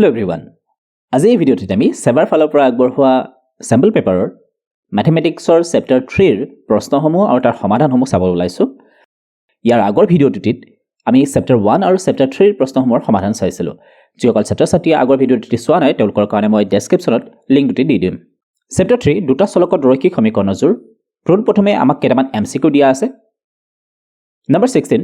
Hello everyone. আজি এই ভিডিঅ'টোত আমি SEBAৰ ফালৰ পৰা আগবঢ়োৱা sample paperৰ mathematicsৰ chapter 3ৰ প্ৰশ্নসমূহ আৰু তাৰ সমাধানসমূহ চাব ওলাইছো। ইয়াৰ আগৰ ভিডিঅ'টোত আমি chapter 1 আৰু chapter 3ৰ প্ৰশ্নসমূহৰ সমাধান চাইছিলো। যিসকল ছাত্ৰ-ছাত্ৰীয়ে আগৰ ভিডিঅ'টো চোৱা নাই তেওঁলোকৰ কাৰণে মই ডেসক্ৰিপচনত লিংক দুটি দি দিম। chapter 3 দুটা চলকত ৰৈখিক সমীকৰণৰ জোৰ। প্ৰথমে আমাক কেইটামান MCQ দিয়া আছে। Number 16,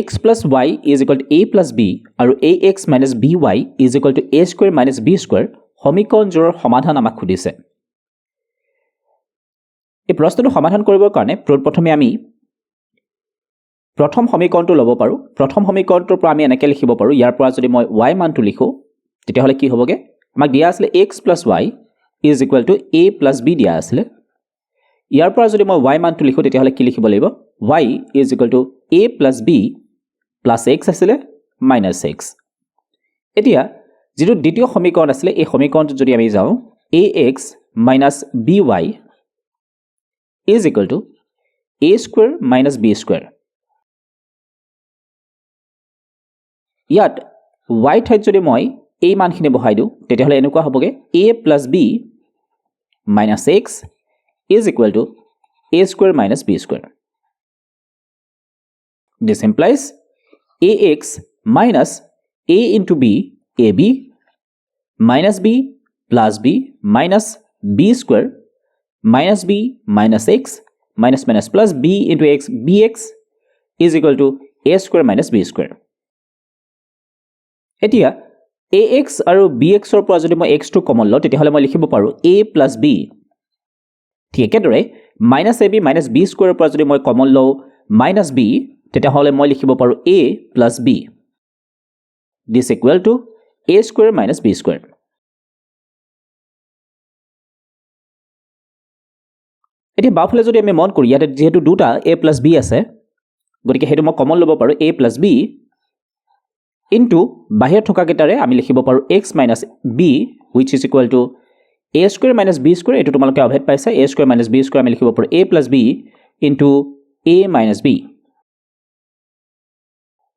x plus y is equal to a plus b আৰু ax minus by is equal to a square minus b square সমীকৰণ জোৰৰ সমাধান আমাক খুদিছে। এই প্ৰশ্নটো সমাধান কৰিবৰ কাৰণে প্ৰথমে আমি প্ৰথম সমীকৰণটো ল'ব পাৰো। প্ৰথম সমীকৰণটোৰ পৰা আমি এনেকৈ লিখিব পাৰো, ইয়াৰ পৰা যদি মই y মানটো লিখো তেতিয়াহ'লে কি হ'বগে? আমাক দিয়া আছিল x plus y is equal to a plus b দিয়া আছিল। ইয়াৰ পৰা যদি মই y মানটো লিখো তেতিয়াহ'লে কি লিখিব লাগিব? y is equal to a plus b plus x আছিল minus x। এতিয়া যেটো দ্বিতীয় সমীকৰণ আছিল এই সমীকৰণটো যদি আমি যাও ax minus by is equal to a square minus b square। ইয়াত y ঠাইত যদি মই এই মানখিনি বহাই দিও তেতিয়াহ'লে এনেকুৱা হ'বগে a plus b minus x is equal to a square minus b square। This implies ax minus a into b, ab, minus b plus b minus b square minus b minus x minus minus plus b into x bx is equal to a square minus b square। এতিয়া ax আৰু bx ৰ পৰা যদি মই x টো common লওঁ তেতিয়াহ'লে মই লিখিব পাৰো a plus b। ঠিক একেদৰে minus ab minus b square ৰ পৰা যদি মই কমন লওঁ minus b তেতিয়াহ'লে মই লিখিব পাৰো a plus b। This equal to a square minus b square। এতিয়া বাওফালে যদি আমি মন কৰো ইয়াতে যেহেতু দুটা a plus b আছে গতিকে হেতু মই কমন ল'ব পাৰো a plus b into বাহিৰত থকা কেটাৰে আমি লিখিব পাৰো x minus b which is equal to a square minus b square। এটো তোমালোকে অভেদ পাইছা a square minus b square আমি লিখিব পাৰো a plus b into a minus b।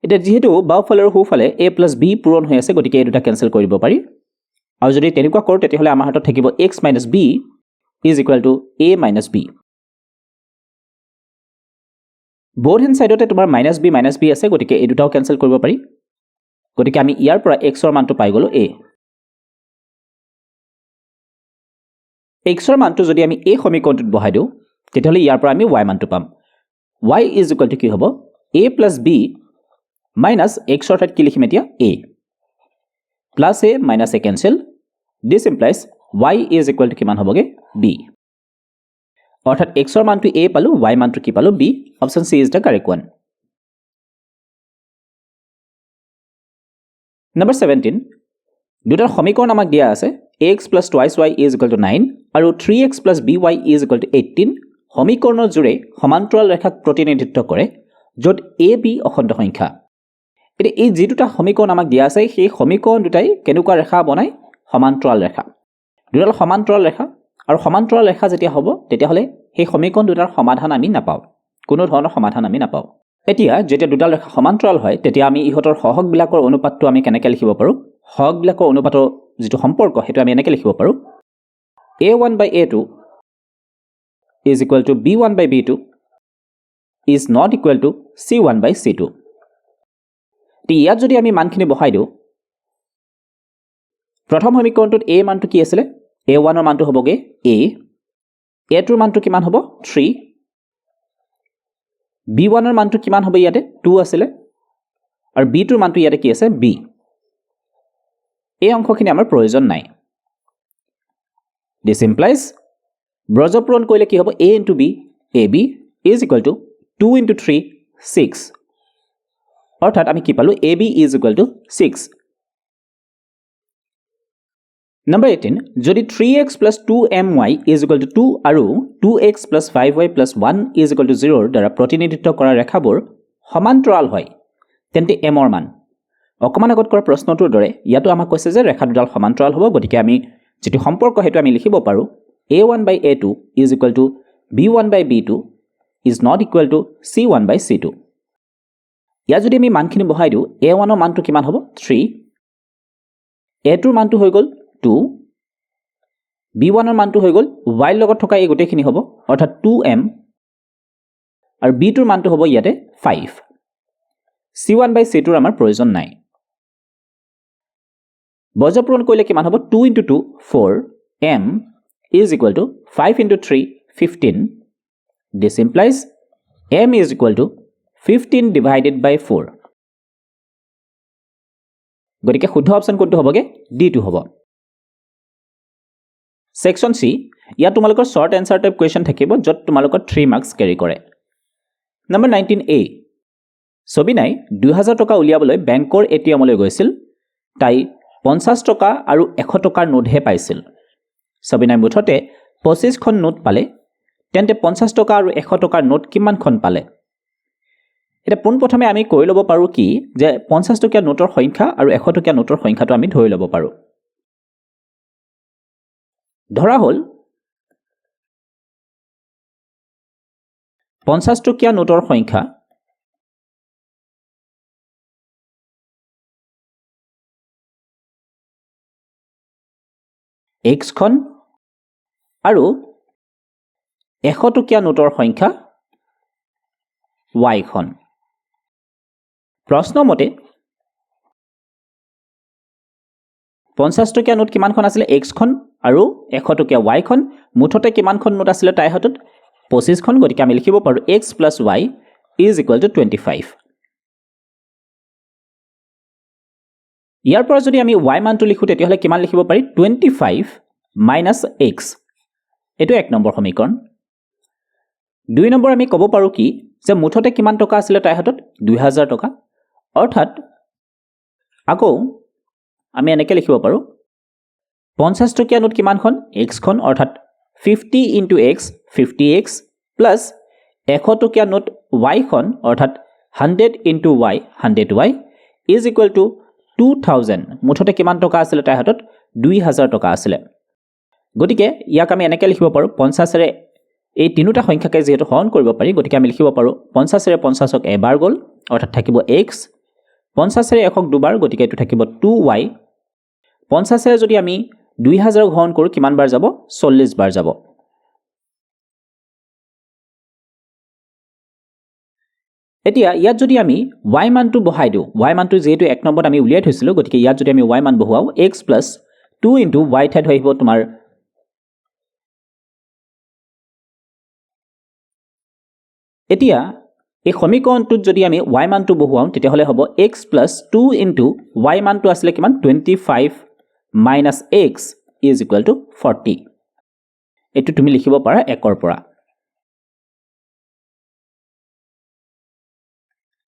এটা যেহেতু বাওফালৰ হুফালে a plus b পূৰণ হৈ আছে গতিকে এই দুটা কেনসেল কৰিব পাৰি। আৰু যদি তেনেকুৱা কৰো তেতিয়াহ'লে আমাৰ হাতত থাকিব x minus b is equal to a minus b। both hand সাইডতে তোমাৰ minus b আছে গতিকে এই দুটাও কেনসেল কৰিব পাৰি। গতিকে আমি ইয়াৰ পৰা x ৰ মানটো পাই গলো a। x ৰ মানটো যদি আমি এই সমীকৰণটোত বহাই দিও তেতিয়াহ'লে ইয়াৰ পৰা আমি y মানটো পাম। y is equal to কি হ'ব? a plus b minus x ৰ ঠাইত কি লিখিম এতিয়া a plus a minus a cancel। This implies y is equal to কিমান হ'বগে b। অৰ্থাৎ x ৰ মানটো a পালো y মানটো কি পালো b। Option c is the correct one। Number 17, দুটাৰ সমীকৰণ আমাক দিয়া আছে ax plus twice y is equal to 9 আৰু 3x plus by is equal to 18 সমীকৰণৰ জোৰে সমান্তৰাল ৰেখাক প্ৰতিনিধিত্ব কৰে য'ত a b অখণ্ড সংখ্যা। এতিয়া এই যে দুটা সমীকৰণ আমাক দিয়া আছে সেই সমীকৰণ দুটাই কেনেকুৱা ৰেখা বনায়? সমান্তৰাল ৰেখা। দুটাল সমান্তৰাল ৰেখা আৰু সমান্তৰাল ৰেখা যেতিয়া হ'ব তেতিয়াহ'লে সেই সমীকৰণ দুটাৰ সমাধান আমি নাপাওঁ, কোনো ধৰণৰ সমাধান আমি নাপাওঁ। এতিয়া যেতিয়া দুটাল ৰেখা সমান্তৰাল হয় তেতিয়া আমি ইহঁতৰ সহগবিলাকৰ অনুপাতটো আমি কেনেকৈ লিখিব পাৰো? সহগবিলাকৰ অনুপাতৰ যেটো সম্পৰ্ক হেতু আমি এনেকৈ লিখিব পাৰো a1 by a2 is equal to b1 by b2 is not equal to c1 by c2। ইয়াত যদি আমি মানখিনি বহাই দিও প্ৰথম সমীকৰণটোত a মানটো কি আছিল? a1 ৰ মানটো হ'বগে a, a2 ৰ মানটো কিমান হ'ব 3, b1 ৰ মানটো কিমান হ'ব? ইয়াতে 2 আছিল আৰু b2 ৰ মানটো ইয়াতে কি আছে b। এই অংশখিনি আমাৰ প্ৰয়োজন নাই। This implies ব্ৰজ পূৰণ কৰিলে কি হ'ব? a into b ab is equal to 2 into 3 6। অৰ্থাৎ আমি কি পালো ab is equal to 6। Number 18, যদি 3x plus 2my is equal to 2 আৰু 2x plus 5y plus 1 is equal to 0 দ্বাৰা প্ৰতিনিধিত্ব কৰা ৰেখাবোৰ সমান্তৰাল হয় তেন্তে m ৰ মান। অকমান আগত কৰা প্ৰশ্নটোৰ দৰে ইয়াতো আমাক কৈছে যে ৰেখা দুডাল সমান্তৰাল হ'ব গতিকে আমি যেটো সম্পৰ্ক হেতু আমি লিখিব পাৰো a1 by a2 is equal to b1 by b2 is not equal to c1 by c2। ইয়াত যদি আমি মানখিনি বহাই দিও a1 ৰ মানটো কিমান হ'ব 3, a টোৰ মানটো হৈ গ'ল 2 b1 ৰ মানটো হৈ গ'ল y লগত থকা এই গোটেইখিনি হ'ব অৰ্থাৎ 2m আৰু b টোৰ মানটো হ'ব ইয়াতে 5 c1 by c2 ৰ আমাৰ প্ৰয়োজন নাই বৰ্গপূৰণ কৰিলে কিমান হ'ব 2 into 2 4 m is equal to 5 into 3 15 this implies m is equal to 15 divided by 4 গতিকে শুদ্ধ অপচন কোনটো হ'বগে ডি টো হ'ব সেকশন সি ইয়া তোমালোকৰ শৰ্ট আনসাৰ টাইপ কোৱেশ্চন থাকিব যত তোমালোকৰ 3 মাৰ্কস ক্যাৰি কৰে নম্বৰ 19a সবিনাই 2000 টকা উলিয়াবলৈ বেংকৰ এটিএমলৈ গৈছিল তাই 50 টকা আৰু 100 টকাৰ নোটহে পাইছিল সবিনাই মুঠতে 25 খন নোট পালে তেন্তে 50 টকা আৰু 100 টকাৰ নোট কিমানখন পালে এটা পোনপ্ৰথমে আমি কৈ ল'ব পাৰো কি যে 50 টকীয়া নোটৰ সংখ্যা আৰু 100 টকীয়া নোটৰ সংখ্যাটো আমি ধৰি ল'ব পাৰো ধৰা হল 50 টকীয়া নোটৰ সংখ্যা x খন আৰু 100 টকীয়া নোটৰ সংখ্যা y খন প্ৰশ্ন মতে 50 টকীয়া নোট কিমানখন আছিল x খন আৰু 100 টকীয়া y খন মুঠতে কিমানখন নোট আছিল তাই হাতত 25 খন গতিকে আমি লিখিব পাৰো x + y is equal to 25 ইয়াৰ পৰা যদি আমি y মানটো লিখো তেতিয়া হলে কিমান লিখিব পাৰি 25 - x এটো এক নম্বৰ সমীকৰণ দুই নম্বৰ আমি ক'ব পাৰো কি যে মুঠতে কিমান টকা আছিল তাই হাতত 2000 টকা অৰ্থাৎ আকৌ আমি এনেকৈ লিখিব পাৰো 50 টকীয়া নোট কিমানখন x খন অৰ্থাৎ 50 into x 50x plus 100 টকীয়া নোট y খন অৰ্থাৎ 100 into y 100y is equal to 2000 মুঠতে কিমান টকা আছিল তাই হাতত 2000 টকা আছিল গতিকে ইয়াক আমি এনেকৈ লিখিব পাৰো 50 ৰে এই তিনিটা সংখ্যাকে যেহেতু হৰণ কৰিব পাৰি গতিকে আমি লিখিব পাৰো 50 ৰে 50ক এবাৰ গল অৰ্থাৎ থাকিব x 50 ৰে 1ক দুবাৰ গতিকে এটো থাকিব 2y 50 ৰে যদি আমি 2000 হৰণ কৰো কিমান বাৰ যাব 40 বাৰ যাব এতিয়া ইয়াত যদি আমি y মানটো বহাই দিও y মানটো যেহেতু এক নম্বৰত আমি উলিয়াই থৈছিলো গতিকে ইয়াত যদি আমি y মান বহাও x + 2 into y ঠাইত হৈ আহিব তোমাৰ এতিয়া এই সমীকৰণটোত যদি আমি y মানটো বহাও তেতিয়া হলে হ'ব x + 2 into y মানটো আসলে কিমান 25 - x is equal to 40 এটো তুমি লিখিব পাৰা 1 ৰ পৰা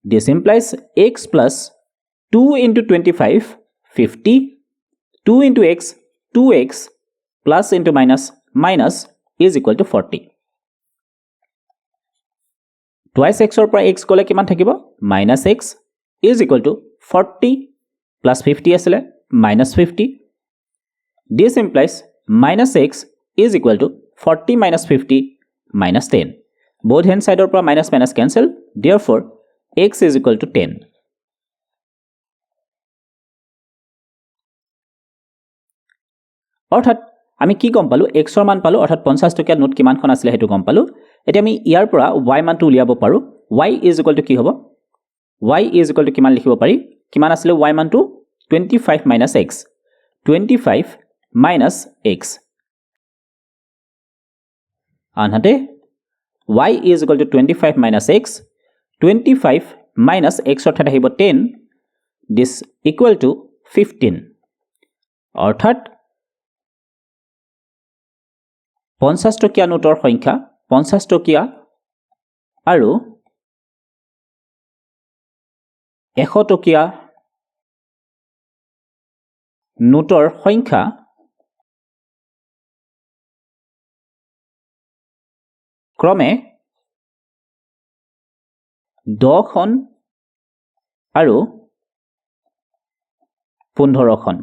This implies x plus 2 into 25, 50, 2 into x, 2x, plus into minus is equal to 40. Twice x or x gole kiman thakibo minus x is equal to 40 plus 50 asile minus 50. This implies minus x is equal to 40 minus 50 minus 10. Both hand side or minus cancel. Therefore, x is equal to 10. অৰ্থাৎ আমি কি গম পালো x ৰ মান পালো অৰ্থাৎ 50 টকীয়া নোট কিমানখন আছিল হেতু গম পালো এতিয়া আমি ইয়াৰ পৰা y মানটো উলিয়াব পাৰো y is equal to কি হ'ব y is equal to কিমান লিখিব পাৰি কিমান আছিল y মানটো 25 minus x 25 minus x আনহাতে y is equal to 25 minus x 25 minus x অর্থাৎ আহিব 10 this equal to 15 অর্থাৎ 50 টকীয়া নোটৰ সংখ্যা 50 টকীয়া আৰু 100 টকীয়া নোটৰ সংখ্যা ক্ৰমে 10 খন আৰু 15 খন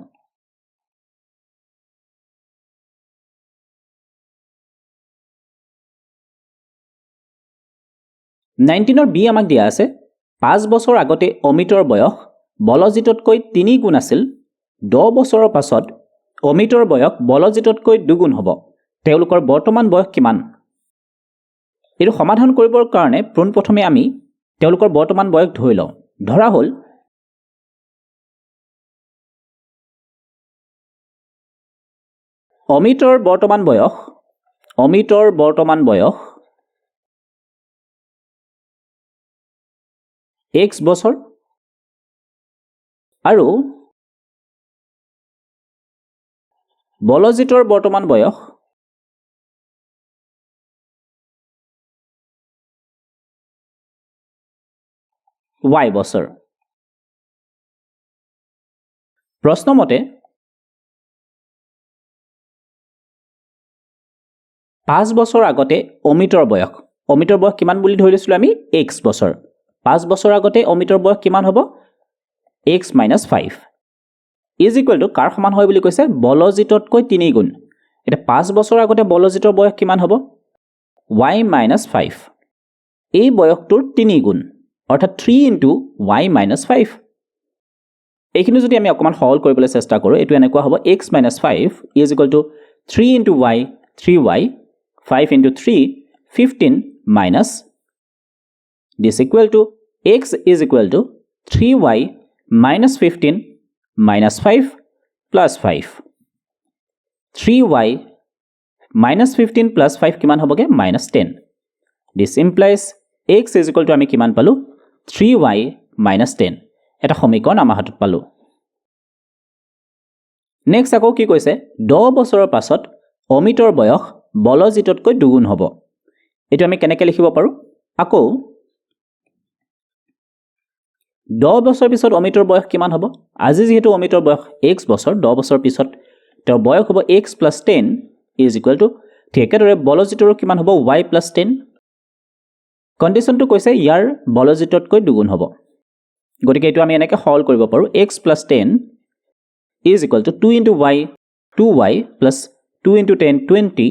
নাইনটিনৰ বি আমাক দিয়া আছে 5 বছৰ আগতে অমিতৰ বয়স বলজিততকৈ 3 গুণ আছিল 10 বছৰৰ পাছত অমিতৰ বয়স বলজিততকৈ দুগুণ হ'ব তেওঁলোকৰ বৰ্তমান বয়স কিমান এইটো সমাধান কৰিবৰ কাৰণে পোনপ্ৰথমে আমি তেওঁলোকৰ বৰ্তমান বয়স ধৰি লওঁ ধৰা হ'ল অমিতৰ বৰ্তমান বয়স x বছৰ আৰু বলজিতৰ বৰ্তমান বয়স y বছৰ প্ৰশ্নমতে 5 বছৰ আগতে অমিতৰ বয়স কিমান বুলি ধৰি লৈছিলো আমি x বছৰ 5 বছৰ আগতে অমিতৰ বয়স কিমান হ'ব x - 5 ইজ ইকুৱেল টু কাৰ সমান হয় বুলি কৈছে বলজিততকৈ 3 গুণ এটা 5 বছৰ আগতে বলজিতৰ বয়স কিমান হ'ব y - 5 এই বয়সটোৰ 3 গুণ অৰ্থাৎ 3 into y - 5 এইখিনি যদি আমি অকমান সৰল কৰিবলৈ চেষ্টা কৰোঁ এটো এনেকুৱা হ'ব x - 5 is equal to 3 into y 3y 5 into 3 15 minus this equal to x is equal to 3y minus 15 minus 5 plus 5 3y minus 15 plus 5 কিমান হ'বগে minus 10 this implies x is equal to আমি কিমান পালো 3y minus 10 এটা সমীকৰণ আমাৰ হাতত পালো নেক্সট আকৌ কি কৈছে 10 বছৰৰ পাছত অমিতৰ বয়স বলজিততকৈ দুগুণ হ'ব এটো আমি কেনেকৈ লিখিব পাৰো আকৌ 10 বছৰ পিছত অমিতৰ বয়স কিমান হ'ব আজি যেহেতু অমিতৰ বয়স x বছৰ 10 বছৰ পিছত তেওঁৰ বয়স হ'ব x + 10 ইজ ইকুৱেল টু ঠিকদৰে বলজিতৰ কিমান হ'ব y + 10 কন্ডিশনটো কৈছে ইয়াৰ বলজিততকৈ দুগুণ হ'ব গতিকে এটো আমি এনেকৈ সৰল কৰিব পাৰো x + 10 is equal to 2 into y 2y + 2 into 10 20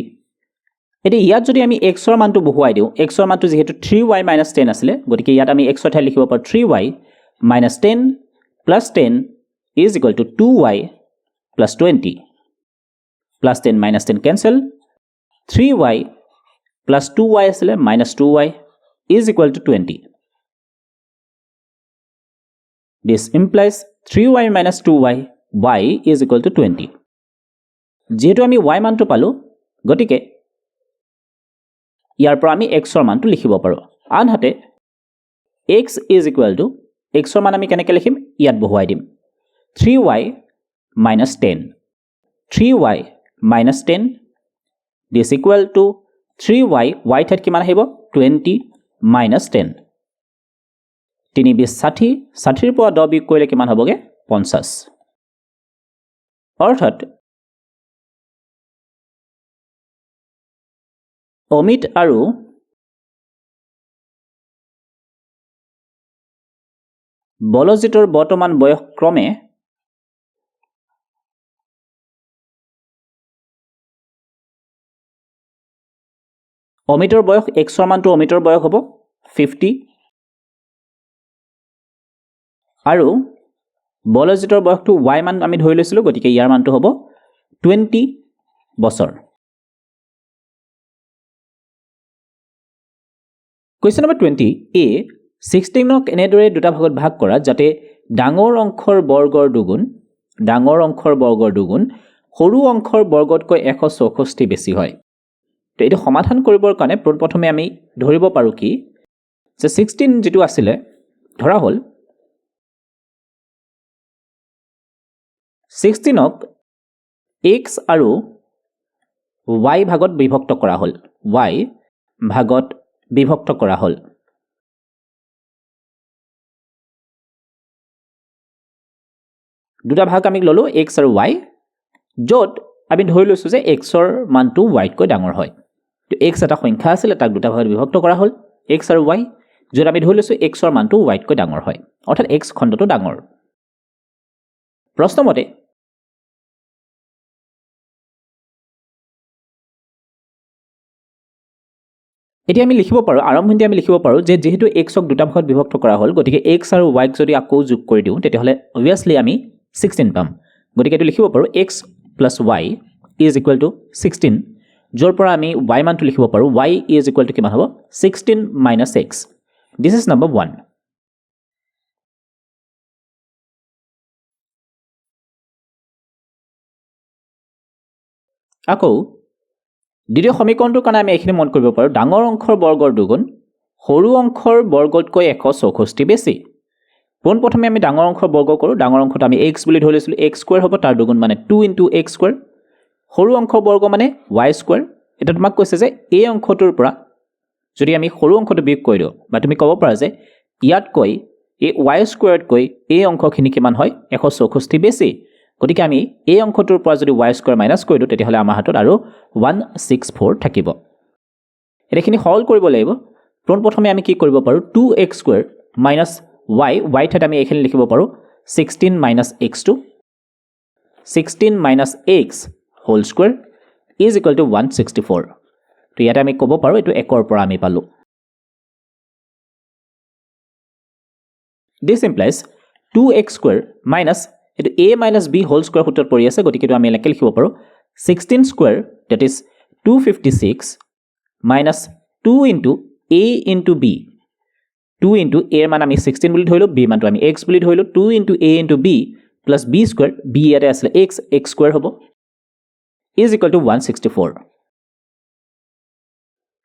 এটি ইয়াত যদি আমি x ৰ মানটো বহুৱাই দিও x ৰ মানটো যেহেতু 3y - 10 আছিল গতিকে ইয়াত আমি x ৰ ঠাইত লিখিব পাৰো 3y - 10 + 10 is equal to 2y + 20 + 10 - 10 cancel 3y + 2y আছিল -2y is equal to 20 this implies 3y - 2y y is equal to 20 যেহেতু আমি y মানটো পালো গতিকে ইয়াৰ পৰা আমি x ৰ মানটো লিখিব পাৰো আনহাতে x is equal to x ৰ মান আমি কেনেকৈ লিখিম ইয়াত বহুৱাই দিম 3y - 10 3y - 10 this equal to 3y y ঠাইত কিমান আহিব 20 - 10 3 20 60 60 ৰ পৰা 10 বিয়োগ কৰিলে কিমান হ'বগে 50 অৰ্থাৎ অমিত আৰু বলজিতৰ বৰ্তমান বয়স ক্ৰমে অমিতৰ বয়স x ৰ মানটো অমিতৰ বয়স হ'ব 50 আৰু বলজিতৰ বয়সটো y মান আমি ধৰি লৈছিলো গতিকে ইয়াৰ মানটো হ'ব 20 বছৰ Question number 20 A 16ক এনেদৰে দুটা ভাগত ভাগ কৰা যাতে ডাঙৰ অংকৰ বৰ্গৰ দুগুণ সৰু অংকৰ বৰ্গতকৈ 164 বেছি হয় তো এটো সমাধান কৰিবৰ কাৰণে প্ৰথমে আমি ধৰিব পাৰো কি যে 16 যেটো আছিল ধৰা হ'ল 16ক x আৰু y ভাগত বিভক্ত কৰা হ'ল y ভাগত বিভক্ত কৰা হ'ল দুটা ভাগ আমি ললো x আৰু y যত আমি ধৰি লৈছো যে x ৰ মানটো y কৈ ডাঙৰ হয় তো x এটা সংখ্যা আছিল তাক দুটা ভাগত বিভক্ত কৰা হ'ল x আৰু y যত আমি ধৰি লৈছো x ৰ মানটো y কৈ ডাঙৰ হয় অৰ্থাৎ x খণ্ডটো ডাঙৰ প্ৰশ্নমতে এতিয়া আমি লিখিব পাৰো আৰম্ভণিতে আমি লিখিব পাৰো যে যেহেতু x ক দুটা ভাগত বিভক্ত কৰা হ'ল গতিকে x আৰু y ক যদি আকৌ যোগ কৰি দিও তেতিয়া হলে obviously আমি 16 পাম গতিকে এইটো লিখিব পাৰোঁ x plus y is equal to 16 য'ৰ পৰা আমি y মানটো লিখিব পাৰোঁ y is equal to কিমান হ'ব 16 minus x this is number 1 আকৌ দ্বিতীয় সমীকৰণটোৰ কাৰণে আমি এইখিনি মন কৰিব পাৰোঁ ডাঙৰ অংশৰ বৰ্গৰ দুগুণ সৰু অংশৰ বৰ্গতকৈ 164 বেছি পোনপ্ৰথমে আমি ডাঙৰ অংশৰ বৰ্গ কৰোঁ ডাঙৰ অংশটো আমি x বুলি ধৰি লৈছিলোঁ x স্কয়াৰ হ'ব তাৰ দুগুণ মানে 2 into x স্কয়াৰ সৰু অংশৰ বৰ্গ মানে y স্কয়াৰ এটা তোমাক কৈছে যে এই অংশটোৰ পৰা যদি আমি সৰু অংশটো বিয়োগ কৰি দিওঁ বা তুমি ক'ব পাৰা যে ইয়াতকৈ এই y স্কয়াৰতকৈ এই অংশখিনি কিমান হয় 164 বেছি গতিকে আমি এই অংশটোৰ পৰা যদি y স্কয়াৰ মাইনাস কৰি দিওঁ তেতিয়াহ'লে আমাৰ হাতত আৰু 164 থাকিব এটাখিনি সৰল কৰিব লাগিব পোনপ্ৰথমে আমি কি কৰিব পাৰোঁ 2x স্কয়াৰ মাইনাস y ঠাইত আমি এইখিনি লিখিব পাৰোঁ 16 minus x2 16 minus x whole square is equal to 164 তো ইয়াতে আমি ক'ব পাৰোঁ এটো 1 ৰ পৰা আমি পালো this implies 2x square minus এটো a minus b whole square সূত্ৰত পৰি আছে গতিকে এটো আমি এনেকৈ লিখিব পাৰোঁ 16 square that is 256 minus 2 into a into b 2 into a মান আমি 16 বুলি ধৰিলো b মানটো আমি x বুলি ধৰিলো 2 into a into b plus b square b ইয়াতে আসলে x square হ'ব is equal to 164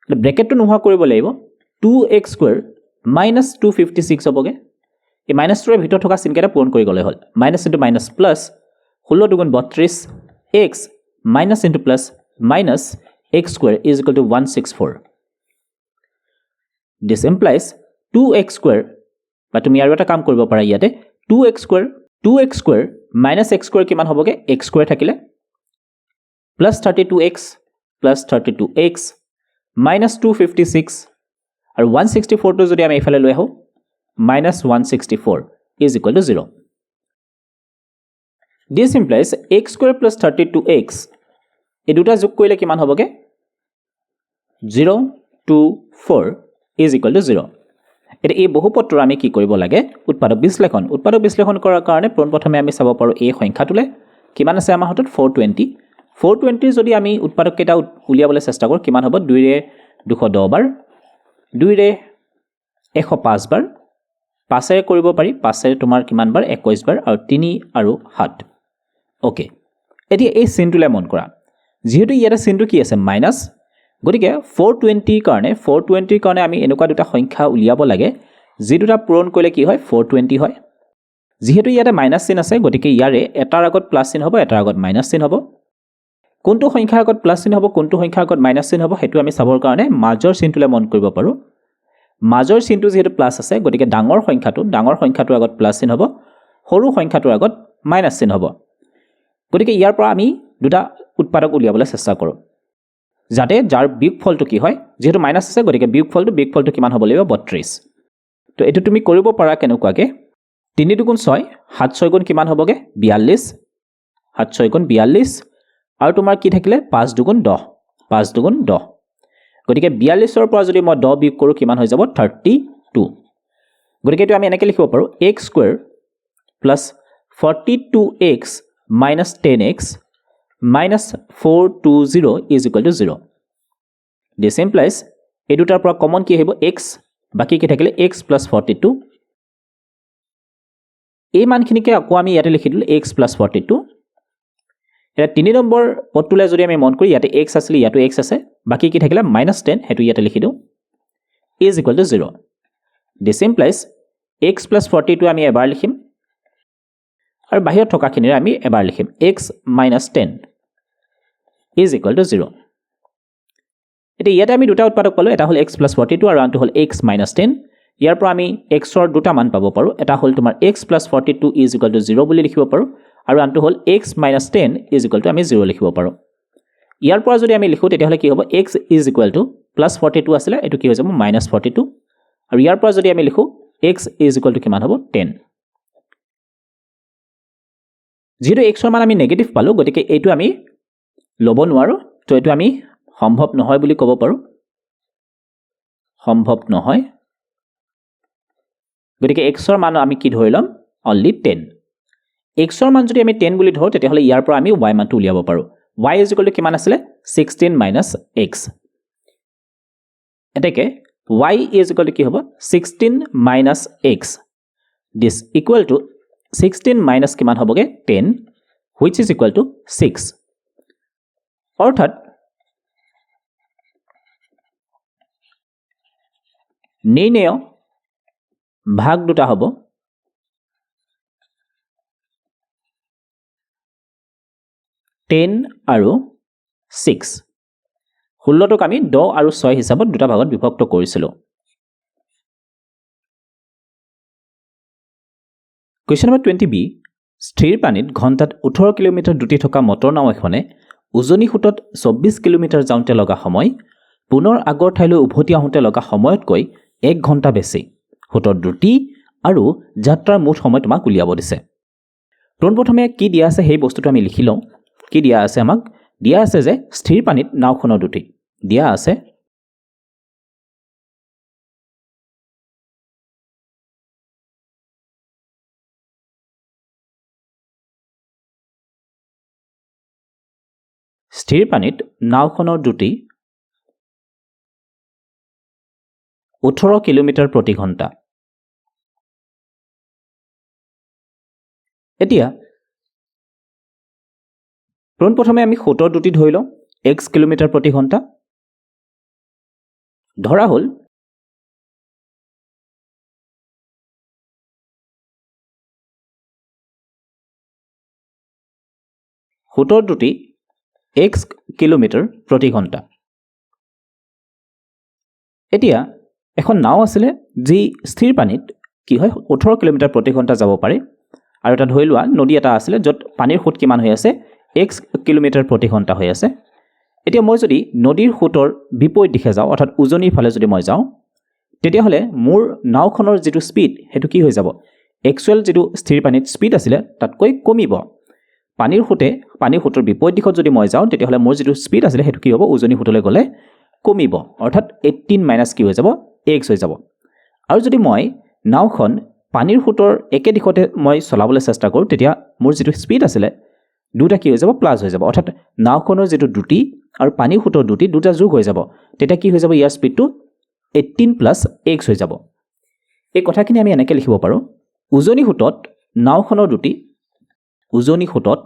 ব্ৰেকেটটো নোহোৱা কৰিব লাগিব 2x square minus 256 হ'বগে এই মাইনাস ৰ ভিতৰত থকা চিনকেটা পূৰণ কৰি গলে হ'ল মাইনাস into minus plus 16 দুগুণ 32 x minus into plus minus x square is equal to 164 this implies 2x square বা তুমি আৰু এটা কাম কৰিব পাৰা ইয়াতে 2x square minus x square কিমান হ'বগে x square থাকিলে plus 32x plus 32x minus 256 আৰু 164 টো যদি আমি এফালে লৈ আহো minus 164 is equal to 0 this implies x square plus 32x এই দুটা যোগ কৰিলে কিমান হ'বগে 0 2 4 is equal to 0 এটা এই বহুপদৰ আমি কি কৰিব লাগে উৎপাদক বিশ্লেষণ কৰাৰ কাৰণে প্ৰথমে আমি চাব পাৰো এই সংখ্যাটোলে কিমান আছে আমাৰ হাতত 420 যদি আমি উৎপাদক কেটা উলিয়াবলৈ চেষ্টা কৰো কিমান হ'ব 2 ৰে 210 বাৰ 2 ৰে 105 বাৰ 5 ৰে কৰিব পাৰি 5 ৰে তোমাৰ কিমান বাৰ 21 বাৰ আৰু 3 আৰু 7 ওকে এতিয়া এই চিনটোলে মন কৰা যেহেতু ইয়াৰ চিনটো কি আছে মাইনাস গতিকে 420 কাৰণে আমি এনেকুৱা দুটা সংখ্যা উলিয়াব লাগে যি দুটা পূৰণ কৰিলে কি হয় 420 হয় যেহেতু ইয়াতে মাইনাস চিন আছে গতিকে ইয়াৰে এটাৰ আগত প্লাস চিন হ'ব এটাৰ আগত মাইনাস চিন হ'ব কোনটো সংখ্যাৰ আগত প্লাস চিন হ'ব কোনটো সংখ্যাৰ আগত মাইনাস চিন হ'ব হেতু আমি চাবৰ কাৰণে মাজৰ চিনটোলে মন কৰিব পাৰো মাজৰ চিনটো যেহেতু প্লাস আছে গতিকে ডাঙৰ সংখ্যাটোৰ আগত প্লাস চিন হ'ব সৰু সংখ্যাটোৰ আগত মাইনাস চিন হ'ব গতিকে ইয়াৰ পৰা আমি দুটা উৎপাদক উলিয়াবলৈ চেষ্টা কৰো যাতে যাৰ বিয়োগফলটো কি হয় যেহেতু মাইনাস আছে গতিকে বিয়োগফলটো কিমান হ'ব লাগিব 32 তো এটো তুমি কৰিব পাৰা কেনেকুৱাকে 3 দুগুণ 6 7 6 গুণ কিমান হ'বগে 42 7 6 গুণ 42 আৰু তোমাৰ কি থাকিলে 5 দুগুণ 10 গতিকে 42 ৰ পৰা যদি মই 10 বিয়োগ কৰো কিমান হৈ যাব 32 গতিকে এটো আমি এনেকৈ লিখিব পাৰো x square plus 42x minus 10x minus 420 is equal to 0 this implies এই দুটাৰ পৰা কমন কি আহিব x বাকি কি থাকিলে x plus 42 এই মানখিনিকে আকৌ আমি ইয়াতে লিখি দিলো x plus 42 এটা 3 নম্বৰ পদটোলে যদি আমি মন করি ইয়াতে x আছিল ইয়াতো x আছে বাকি কি থাকিলে -10 হেতু ইয়াতে লিখি দিও is equal to 0 this implies x plus 42 আমি এবাৰ লিখিম আৰু বাহিৰত থকা খিনিৰ আমি এবাৰ লিখিম x minus 10 is equal to 0 এটা ইয়াতে আমি দুটা উৎপাদক পালো এটা হল x plus 42 আৰু আনটো হল x minus 10 ইয়াৰ পৰা আমি x ৰ দুটা মান পাব পাৰো এটা হল তোমাৰ x plus 42 is equal to 0 বুলি লিখিব পাৰো আৰু আনটো হল x minus 10 is equal to আমি 0 লিখিব পাৰো ইয়াৰ পৰা যদি আমি লিখো তেতিয়া হলে কি হ'ব x is equal to plus 42 আছিল এটো কি হৈ যাব minus 42 আৰু ইয়াৰ পৰা যদি আমি লিখো x is equal to কিমান হ'ব 10 যেহেতু x ৰ মান আমি নেগেটিভ পালো গতিকে এইটো আমি লব নোৱাৰো তো এইটো আমি সম্ভৱ নহয় বুলি ক'ব পাৰো সম্ভৱ নহয় গতিকে x ৰ মান আমি কি ধৰিলাম only 10 x ৰ মান যদি আমি 10 বুলি ধৰো তেতিয়া হলে ইয়াৰ পৰা আমি y মানটো উলিয়াব পাৰো y কিমান আছিল 16 - x এতেকে y কি হ'ব 16 - x this equal to 16 কিমান হ'বগে 10 which is equal to 6 অৰ্থাৎ নিৰ্ণয় ভাগ দুটা হ'ব 10 আৰু 6 16টোক আমি 10 আৰু 6 হিচাপত দুটা ভাগত বিভক্ত কৰিছিলো Question number 20b স্থিৰ পানীত ঘণ্টাত 18 কিলোমিটাৰ দ্ৰুতি থকা মটৰ নাও এখনে উজনি খুঁটত 24 কিলোমিটাৰ যাওঁতে লগা সময় পুনৰ আগৰ ঠাইলৈ উভতি আহোঁতে লগা সময়তকৈ 1 ঘণ্টা বেছি খুঁটৰ দ্ৰুতি আৰু যাত্ৰাৰ মুঠ সময় তোমাক উলিয়াব দিছে পোনপ্ৰথমে কি দিয়া আছে সেই বস্তুটো আমি লিখি লওঁ কি দিয়া আছে আমাক দিয়া আছে যে স্থিৰ পানীত নাওখনৰ দ্ৰুতি দিয়া আছে স্থিৰ পানীত নাওখনৰ দ্ৰুতি 18 কিলোমিটাৰ প্ৰতি ঘণ্টা এতিয়া পোনপ্ৰথমে আমি খুঁটৰ দ্ৰুতি ধৰি লওঁ x কিলোমিটাৰ প্ৰতি ঘণ্টা ধৰা হ'ল খুঁটৰ দ্ৰুতি x কিলোমিটাৰ প্ৰতি ঘণ্টা এতিয়া এখন নাও আছিলে যি স্থিৰ পানীত কি হয় 18 কিলোমিটাৰ প্ৰতি ঘণ্টা যাব পাৰে আৰু এটা ধৰি লোৱা নদী এটা আছিলে য'ত পানীৰ খুঁট কিমান হৈ আছে x কিলোমিটাৰ প্ৰতি ঘণ্টা হৈ আছে এতিয়া মই যদি নদীৰ খুঁটৰ বিপৰীত দিশে যাওঁ অৰ্থাৎ উজনিৰ ফালে যদি মই যাওঁ তেতিয়াহ'লে মোৰ নাওখনৰ যিটো স্পীড সেইটো কি হৈ যাব একচুৱেল যিটো স্থিৰ পানীত স্পীড আছিলে তাতকৈ কমিব পানীৰ খুঁটৰ বিপৰীত দিশত যদি মই যাওঁ তেতিয়াহ'লে মোৰ যিটো স্পীড আছিলে সেইটো কি হ'ব উজনি খুঁটলৈ গ'লে কমিব অৰ্থাৎ 18 কি হৈ যাব x হৈ যাব আৰু যদি মই নাওখন পানীৰ খুঁটৰ একে দিশতে মই চলাবলৈ চেষ্টা কৰোঁ তেতিয়া মোৰ যিটো স্পীড আছিলে দুটা কি হৈ যাব প্লাস হৈ যাব অৰ্থাৎ নাওখনৰ যিটো দ্ৰুতি আৰু পানীৰ খুঁটৰ দ্ৰুতি দুটা যোগ হৈ যাব তেতিয়া কি হৈ যাব ইয়াৰ স্পীডটো 18 + x হৈ যাব এই কথাখিনি আমি এনেকৈ লিখিব পাৰোঁ উজনি খুঁটত নাওখনৰ দ্ৰুতি উজনি খুঁটত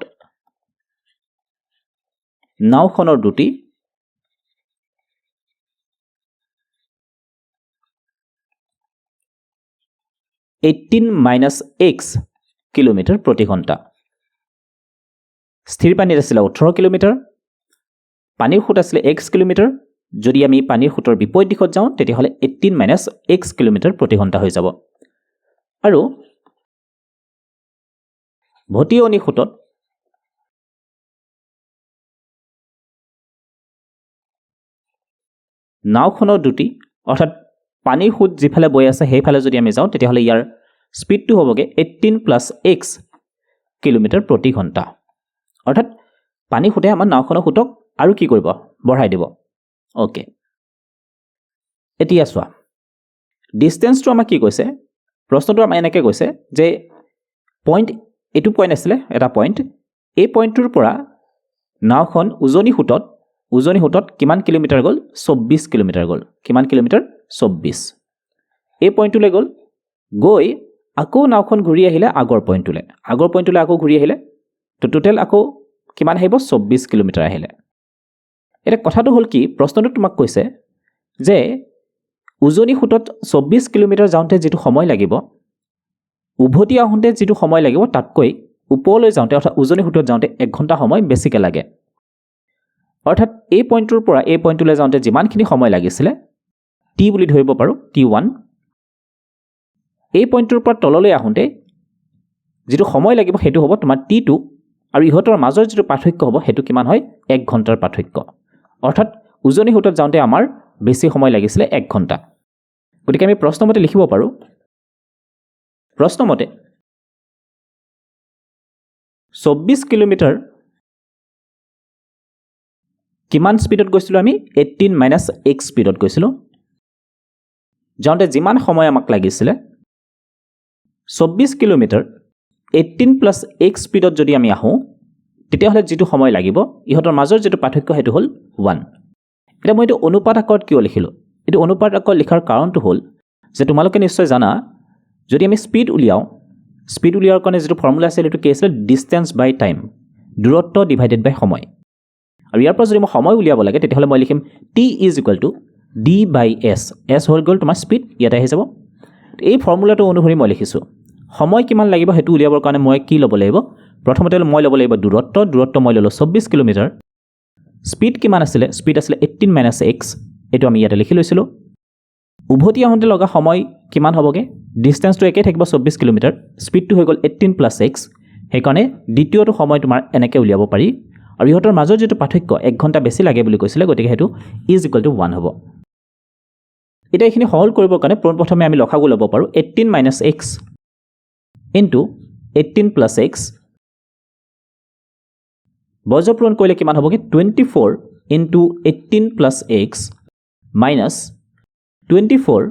নাওখনৰ দ্ৰুতি 18 - x কিলোমিটাৰ প্ৰতি ঘণ্টা স্থিৰ পানীত আছিলে 18 কিলোমিটাৰ পানীৰ খুঁট আছিলে x কিলোমিটাৰ যদি আমি পানীৰ খুঁটৰ বিপৰীত দিশত যাওঁ তেতিয়াহ'লে 18 - x কিলোমিটাৰ প্ৰতি ঘণ্টা হৈ যাব আৰু ভটিয়নি খুঁটত নাওখনৰ দ্ৰুতি অৰ্থাৎ পানীৰ খুঁট যিফালে বৈ আছে সেইফালে যদি আমি যাওঁ তেতিয়াহ'লে ইয়াৰ স্পীডটো হ'বগে 18 + x কিলোমিটাৰ প্ৰতি ঘণ্টা অৰ্থাৎ পানী খুঁটে আমাৰ নাওখনৰ খুঁটক আৰু কি কৰিব বঢ়াই দিব ওকে এতিয়া চোৱা ডিসটেন্সটো আমাক কি কৈছে প্ৰশ্নটো আমাক এনেকৈ কৈছে যে পইণ্ট এইটো পইণ্ট আছিলে এটা পইণ্ট এই পইণ্টটোৰ পৰা নাওখন উজনি খুঁটত কিমান কিলোমিটাৰ গ'ল 24 কিলোমিটাৰ গ'ল কিমান কিলোমিটাৰ 24 এই পইণ্টটোলৈ গ'ল গৈ আকৌ নাওখন ঘূৰি আহিলে আগৰ পইণ্টটোলৈ আকৌ ঘূৰি আহিলে তো টোটেল আকৌ কিমান আহিব 24 কিলোমিটাৰ আহিলে এটা কথাটো হ'ল কি প্ৰশ্নটো তোমাক কৈছে যে উজনি খুঁটত 24 কিলোমিটাৰ যাওঁতে যিটো সময় লাগিব উভতি আহোঁতে যিটো সময় লাগিব তাতকৈ ওপৰলৈ যাওঁতে অৰ্থাৎ উজনি খুঁটত যাওঁতে 1 ঘণ্টা সময় বেছিকৈ লাগে অৰ্থাৎ এই পইণ্টটোৰ পৰা এই পইণ্টলৈ যাওঁতে যিমানখিনি সময় লাগিছিলে t বুলি ধৰিব পাৰোঁ t1 এই পইণ্টটোৰ পৰা তললৈ আহোঁতে যিটো সময় লাগিব সেইটো হ'ব তোমাৰ t2 আৰু ইহঁতৰ মাজৰ যিটো পাৰ্থক্য হ'ব সেইটো কিমান হয় 1 ঘণ্টাৰ পাৰ্থক্য অৰ্থাৎ উজনি খুঁটত যাওঁতে আমাৰ বেছি সময় লাগিছিলে 1 ঘণ্টা গতিকে আমি প্ৰশ্নমতে লিখিব পাৰোঁ প্ৰশ্নমতে 24 কিলোমিটাৰ কিমান স্পীডত গৈছিলোঁ আমি 18 - x স্পীডত গৈছিলোঁ যাওঁতে যিমান সময় আমাক লাগিছিলে 24 কিলোমিটাৰ 18 প্লাছ x স্পীডত যদি আমি আহোঁ তেতিয়াহ'লে যিটো সময় লাগিব ইহঁতৰ মাজৰ যিটো পাৰ্থক্য সেইটো হ'ল 1 এটা মই এইটো অনুপাত আকাৰত কিয় লিখিলোঁ এইটো অনুপাত আকাৰত লিখাৰ কাৰণটো হ'ল যে তোমালোকে নিশ্চয় জানা যদি আমি স্পীড উলিয়াৰ কাৰণে যিটো ফৰ্মুলা আছিল সেইটো কি আছিল ডিষ্টেন্স বাই টাইম দূৰত্ব ডিভাইডেড বাই সময় আৰু ইয়াৰ পৰা যদি মই সময় উলিয়াব লাগে তেতিয়াহ'লে মই লিখিম t = d by s s হৈ গ'ল তোমাৰ স্পীড ইয়াতে আহি যাব এই ফৰ্মুলাটো অনুসৰি মই লিখিছোঁ সময় কিমান লাগিব সেইটো উলিয়াবৰ কাৰণে মই কি ল'ব লাগিব প্ৰথমতে মই ল'ব লাগিব দূৰত্ব মই ল'লোঁ 24 কিলোমিটাৰ স্পীড কিমান আছিলে স্পীড আছিলে 18 - x এইটো আমি ইয়াতে লিখি লৈছিলোঁ উভতি আহোঁতে লগা সময় কিমান হ'বগে ডিষ্টেন্সটো একে থাকিব 24 কিলোমিটাৰ স্পীডটো হৈ গ'ল 18 + x সেইকাৰণে দ্বিতীয়টো সময় তোমাৰ এনেকৈ উলিয়াব পাৰি আৰু ইহঁতৰ মাজৰ যিটো পাৰ্থক্য 1 ঘণ্টা বেছি লাগে বুলি কৈছিলে গতিকে সেইটো = 1 হ'ব এটা এইখিনি সহল কৰিবৰ কাৰণে প্ৰথমে আমি লসাগু ল'ব পাৰোঁ 18 - x into 18 + x বৰ্জপূৰণ কৰিলে কিমান হ'বগে 24 into 18 + x minus 24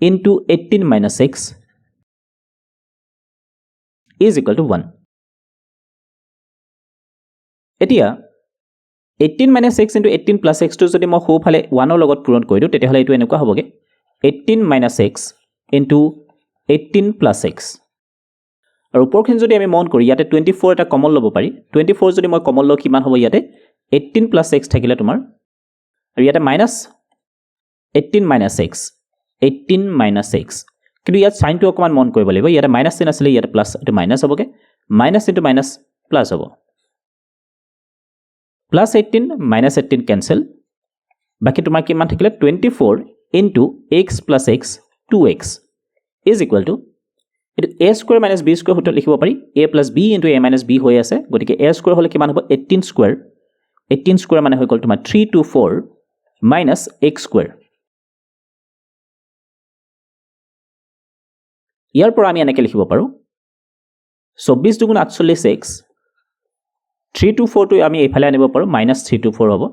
into 18 - x = 1 এতিয়া 18 - x into 18 + x টো যদি মই সোঁফালে 1ৰ লগত পূৰণ কৰি দিওঁ তেতিয়াহ'লে এইটো এনেকুৱা হ'বগে 18 - x into 18 + x আৰু ওপৰখিনি যদি আমি মন কৰি ইয়াতে 24 এটা কমন ল'ব পাৰি 24 যদি মই কমন লওঁ কিমান হ'ব ইয়াতে 18 + x থাকিলে তোমাৰ আৰু ইয়াতে মাইনাছ 18 - x 18 - x কিন্তু ইয়াত সাইনটো অকমান মন কৰিব লাগিব ইয়াতে মাইনাছ চিন আছিলে ইয়াতে প্লাছ এটো মাইনাছ হ'বগে মাইনাছ ইনটু মাইনাছ প্লাছ হ'ব +18 - 18 কেনসেল বাকি তোমাৰ কিমান থাকিলে 24 into x + x 2x = এটো a² - b² সূত্ৰত লিখিব পাৰি a + b into a - b হৈ আছে গতিকে a² হলে কিমান হ'ব 18² মানে হৈ গ'ল তোমাৰ 324 - x²। ইয়াৰ পৰা আমি এনেকৈ লিখিব পাৰোঁ 24 × 48 x 324 টো আমি এইফালে আনিব পাৰোঁ -324 হ'ব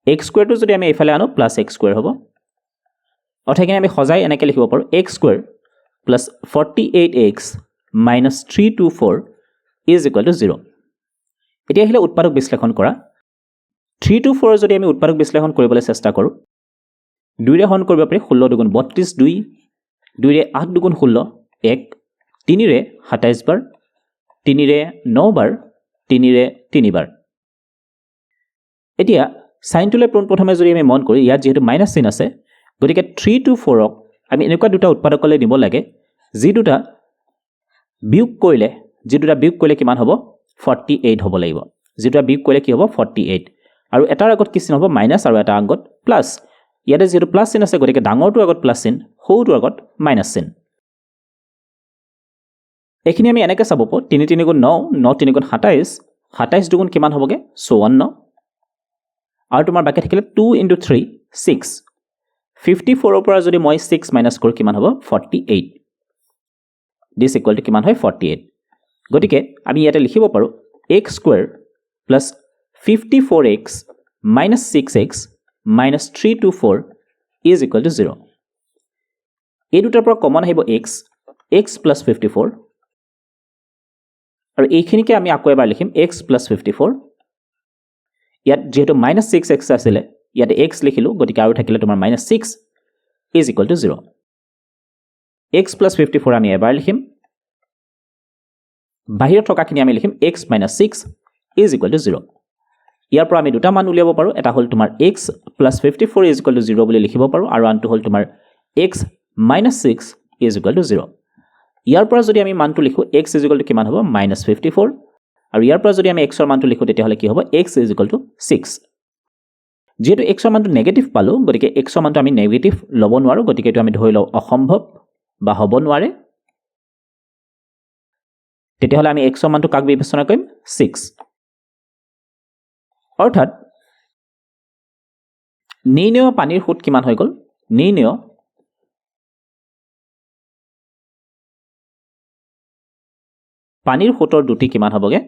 x² টো যদি আমি এইফালে আনো +x² হ'ব অৰ্থাৎ আমি সজাই এনেকৈ লিখিব পাৰোঁ x² + 48x - 324 = 0 এতিয়া আহিলে উৎপাদক বিশ্লেষণ কৰা 324 যদি আমি উৎপাদক বিশ্লেষণ কৰিবলৈ চেষ্টা কৰোঁ 2 ৰে হৰণ কৰিব পাৰি 16 × 2 = 32 2 ৰে 8 × 16 1 3 ৰে 27 বাৰ 3 ৰে 9 বাৰ 3 ৰে 3 বাৰ এতিয়া সাইনটোলৈ প্ৰথমে যদি আমি মন কৰি ইয়াত যেহেতু মাইনাছ চিন আছে গতিকে 324ক আমি এনেকুৱা দুটা উৎপাদকলৈ দিব লাগে যি দুটা বিয়োগ কৰিলে কিমান হ'ব 48 হ'ব লাগিব যেটা বিয়োগ কৰিলে কি হ'ব 48 আৰু এটাৰ আগত কি চিন হ'ব মাইনাছ আৰু এটা আগত প্লাছ ইয়াতে যেহেতু প্লাছ চিন আছে গতিকে ডাঙৰটো আগত প্লাছ চিন সৰুটো আগত মাইনাছ চিন এখিনি আমি এনেকৈ চাব পাৰোঁ 3 3 × 9 9 3 × 27 27 দুগুণ কিমান হ'বগে 54 আৰু তোমাৰ বাকি থাকিলে 2 × 3 6 54ৰ পৰা যদি মই 6 মাইনাছ কৰোঁ কিমান হ'ব 48 দিস ইকুৱেল টু কিমান হয় 48 গতিকে আমি ইয়াতে লিখিব পাৰোঁ x² + 54x - 6x - 324 = 0 এই দুটাৰ পৰা কমন আহিব x + 54 আৰু এইখিনিকে আমি আকৌ এবাৰ লিখিম x + 54 ইয়াত যেহেতু -6x আছিলে ইয়াতে x লিখিলোঁ গতিকে আৰু থাকিলে তোমাৰ -6 = 0 x + 54 আমি এবাৰ লিখিম বাহিৰত থকাখিনি আমি লিখিম x - 6 = 0 ইয়াৰ পৰা আমি দুটা মান উলিয়াব পাৰোঁ এটা হ'ল তোমাৰ x + 54 = 0 বুলি লিখিব পাৰোঁ আৰু আনটো হ'ল তোমাৰ x - 6 = 0 ইয়াৰ পৰা যদি আমি মানটো লিখোঁ x = কিমান হ'ব -54 আৰু ইয়াৰ পৰা যদি আমি x ৰ মানটো লিখোঁ তেতিয়াহ'লে কি হ'ব x = 6 যেহেতু x ৰ মানটো নেগেটিভ পালোঁ গতিকে x ৰ মানটো আমি নেগেটিভ ল'ব নোৱাৰোঁ গতিকে এইটো আমি ধৰি লওঁ অসম্ভৱ বা হ'ব নোৱাৰে তেতিয়াহ'লে আমি x ৰ মানটো কাক বিবেচনা কৰিম 6 অৰ্থাৎ নিৰ্ণয় পানীৰ সুত কিমান হৈ গ'ল নিৰ্ণয় পানীৰ সুতৰ দুটি কিমান হ'বগে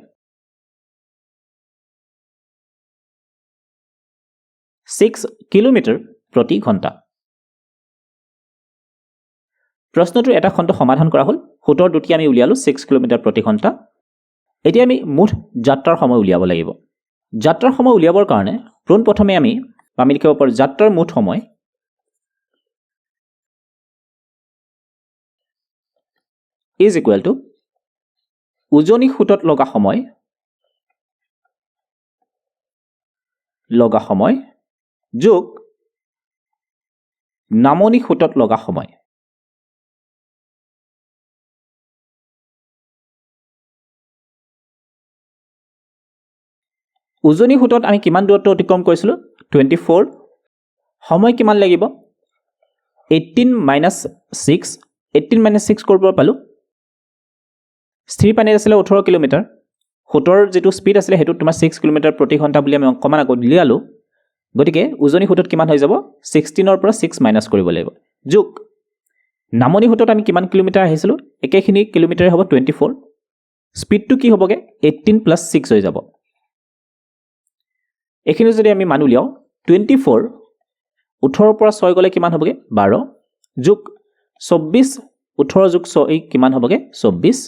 6 কিলোমিটাৰ প্ৰতি ঘণ্টা প্ৰশ্নটোৰ এটা খণ্ড সমাধান কৰা হ'ল সোঁতৰ দুটি আমি উলিয়ালোঁ 6 কিলোমিটাৰ প্ৰতি ঘণ্টা এতিয়া আমি মুঠ যাত্ৰাৰ সময় উলিয়াব লাগিব যাত্ৰাৰ সময় উলিয়াবৰ কাৰণে পোনপ্ৰথমে আমি লিখিব পাৰোঁ যাত্ৰাৰ মুঠ সময় is equal to উজনি খুঁটত লগা সময় যোগ নামনি খুঁটত লগা সময় উজনি খুঁটত আমি কিমান দূৰত্ব অতিক্ৰম কৰিছিলোঁ 24 সময় কিমান লাগিব 18 - 6 কৰিব পালোঁ স্থিৰ পানীত আছিলে 18 কিলোমিটাৰ খুঁটৰ যিটো স্পীড আছিলে সেইটো তোমাৰ 6 কিলোমিটাৰ প্ৰতি ঘণ্টা বুলি আমি অকণমান আগত উলিয়ালোঁ গতিকে উজনি খুঁটত কিমান হৈ যাব 16 পৰা 6 মাইনাছ কৰিব লাগিব যোগ নামনি খুঁটত আমি কিমান কিলোমিটাৰ আহিছিলোঁ একেখিনি কিলোমিটাৰে হ'ব 24 স্পীডটো কি হ'বগে 18 + 6 হৈ যাব এইখিনি যদি আমি মান উলিয়াওঁ 24 18 পৰা 6 গ'লে কিমান হ'বগে 12 যোগ 24 18 যোগ 6 কিমান হ'বগে 24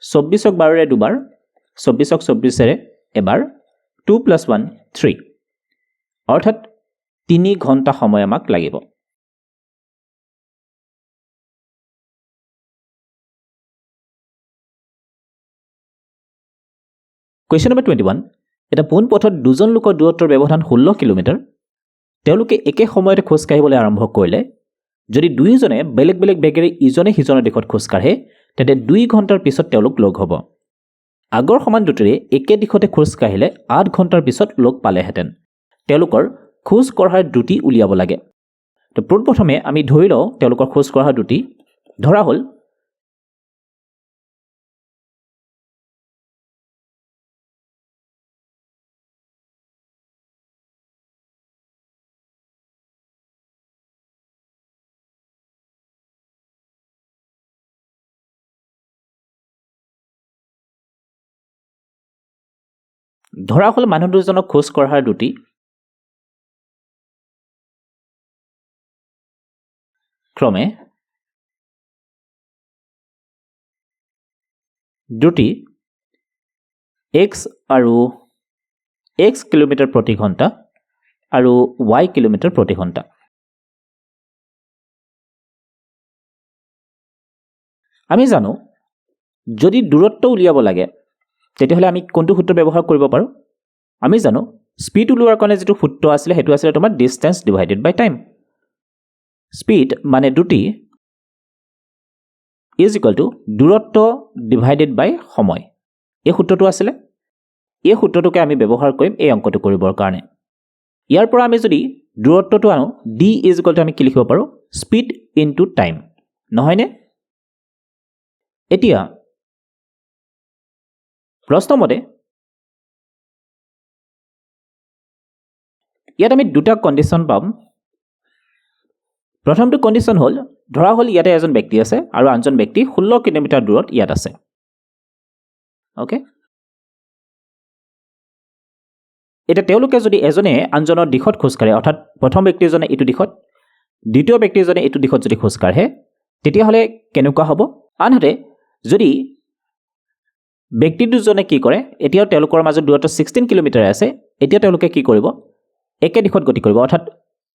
24ক 12ৰে দুবাৰ 24ক 24ৰে এবাৰ 2 + 1 3 অৰ্থাৎ 3 ঘণ্টা সময় আমাক লাগিব কুৱেশ্যন নম্বৰ 21 এটা পোন পথত দুজন লোকৰ দূৰত্বৰ ব্যৱধান 16 কিলোমিটাৰ তেওঁলোকে একে সময়তে খোজ কাঢ়িবলৈ আৰম্ভ কৰিলে যদি দুয়োজনে বেলেগ বেলেগ বেগেৰে ইজনে সিজনৰ দিশত খোজ কাঢ়ে তেন্তে 2 ঘণ্টাৰ পিছত তেওঁলোক লগ হ'ব আগৰ সমান দুটিৰে একে দিশতে খোজ কাঢ়িলে 8 ঘণ্টাৰ পিছত লগ পালেহেঁতেন তেওঁলোকৰ খোজ কঢ়াৰ দুটি উলিয়াব লাগে তো পোনপ্ৰথমে আমি ধৰি লওঁ তেওঁলোকৰ খোজ কঢ়াৰ দুটি ধৰা হ'ল মানুহ দুজনক খোজ কঢ়াৰ দুটি ক্ৰমে দুটি x আৰু x কিলোমিটাৰ প্ৰতি ঘণ্টা আৰু y কিলোমিটাৰ প্ৰতি ঘণ্টা আমি জানো যদি দূৰত্ব উলিয়াব লাগে তেতিয়াহ'লে আমি কোনটো সূত্ৰ ব্যৱহাৰ কৰিব পাৰোঁ আমি জানো স্পীড উলিওৱাৰ কাৰণে যিটো সূত্ৰ আছিলে সেইটো আছিলে তোমাৰ ডিষ্টেন্স ডিভাইডেড বাই টাইম স্পীড মানে দুটি ইজ ইকুৱেল টু দূৰত্ব ডিভাইডেড বাই সময় এই সূত্ৰটো আছিলে এই সূত্ৰটোকে আমি ব্যৱহাৰ কৰিম এই অংকটো কৰিবৰ কাৰণে ইয়াৰ পৰা আমি যদি দূৰত্বটো আনো d ইজ ইকুৱেল টু আমি কি লিখিব পাৰোঁ স্পীড ইনটু টাইম নহয়নে এতিয়া প্ৰশ্নমতে ইয়াত আমি দুটা কণ্ডিশ্যন পাম প্ৰথমটো কণ্ডিশ্যন হ'ল ধৰা হ'ল ইয়াতে এজন ব্যক্তি আছে আৰু আনজন ব্যক্তি 16 কিলোমিটাৰ দূৰত ইয়াত আছে ওকে এটা তেওঁলোকে যদি এজনে আনজনৰ দিশত খোজ কাঢ়ে অৰ্থাৎ প্ৰথম ব্যক্তিজনে এইটো দিশত দ্বিতীয় ব্যক্তিজনে এইটো দিশত যদি খোজ কাঢ়ে তেতিয়াহ'লে কেনেকুৱা হ'ব আনহাতে যদি ব্যক্তি দুজনে কি কৰে এতিয়াও তেওঁলোকৰ মাজত দূৰত্ব 16 কিলোমিটাৰ আছে এতিয়া তেওঁলোকে কি কৰিব একে দিশত গতি কৰিব অৰ্থাৎ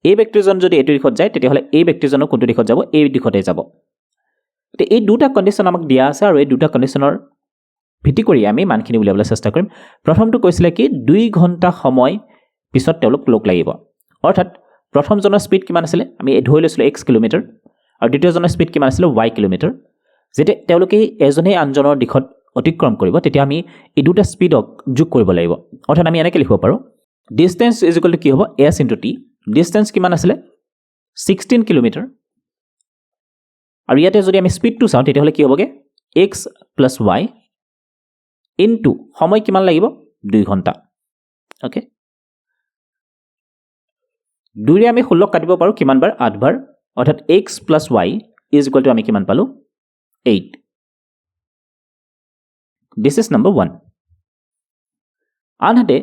এই ব্যক্তিজন যদি এইটো দিশত যায় তেতিয়াহ'লে এই ব্যক্তিজনৰ কোনটো দিশত যাব এই দিশতে যাব তে এই দুটা কণ্ডিশ্যন আমাক দিয়া আছে আৰু এই দুটা কণ্ডিশ্যনৰ ভিত্তি কৰি আমি মানখিনি উলিয়াবলৈ চেষ্টা কৰিম প্ৰথমটো কৈছিলে কি 2 ঘণ্টা সময় পিছত তেওঁলোক লগ লাগিব অৰ্থাৎ প্ৰথমজনৰ স্পীড কিমান আছিল আমি ধৰি লৈছিলোঁ x কিলোমিটাৰ আৰু দ্বিতীয়জনৰ স্পীড কিমান আছিল y কিলোমিটাৰ যেতিয়া তেওঁলোকে এজনে আনজনৰ দিশত অতিক্ৰম কৰিব তেতিয়া আমি এই দুটা স্পীডক যোগ কৰিব লাগিব অৰ্থাৎ আমি এনেকৈ লিখিব পাৰোঁ ডিষ্টেন্স ইজ ইকুৱেল টু কি হ'ব s ইনটু t ডিষ্টেন্স কিমান আছিলে 16 কিলোমিটাৰ আৰু ইয়াতে যদি আমি স্পীডটো চাওঁ তেতিয়াহ'লে কি হ'বগে x প্লাছ y ইনটু সময় কিমান লাগিব 2 ঘণ্টা ওকে 2ৰে আমি 16 কাটিব পাৰোঁ কিমান বাৰ 8 বাৰ অৰ্থাৎ x plus y is equal to আমি কিমান পালোঁ 8 দিছ ইজ নম্বৰ 1 আনহাতে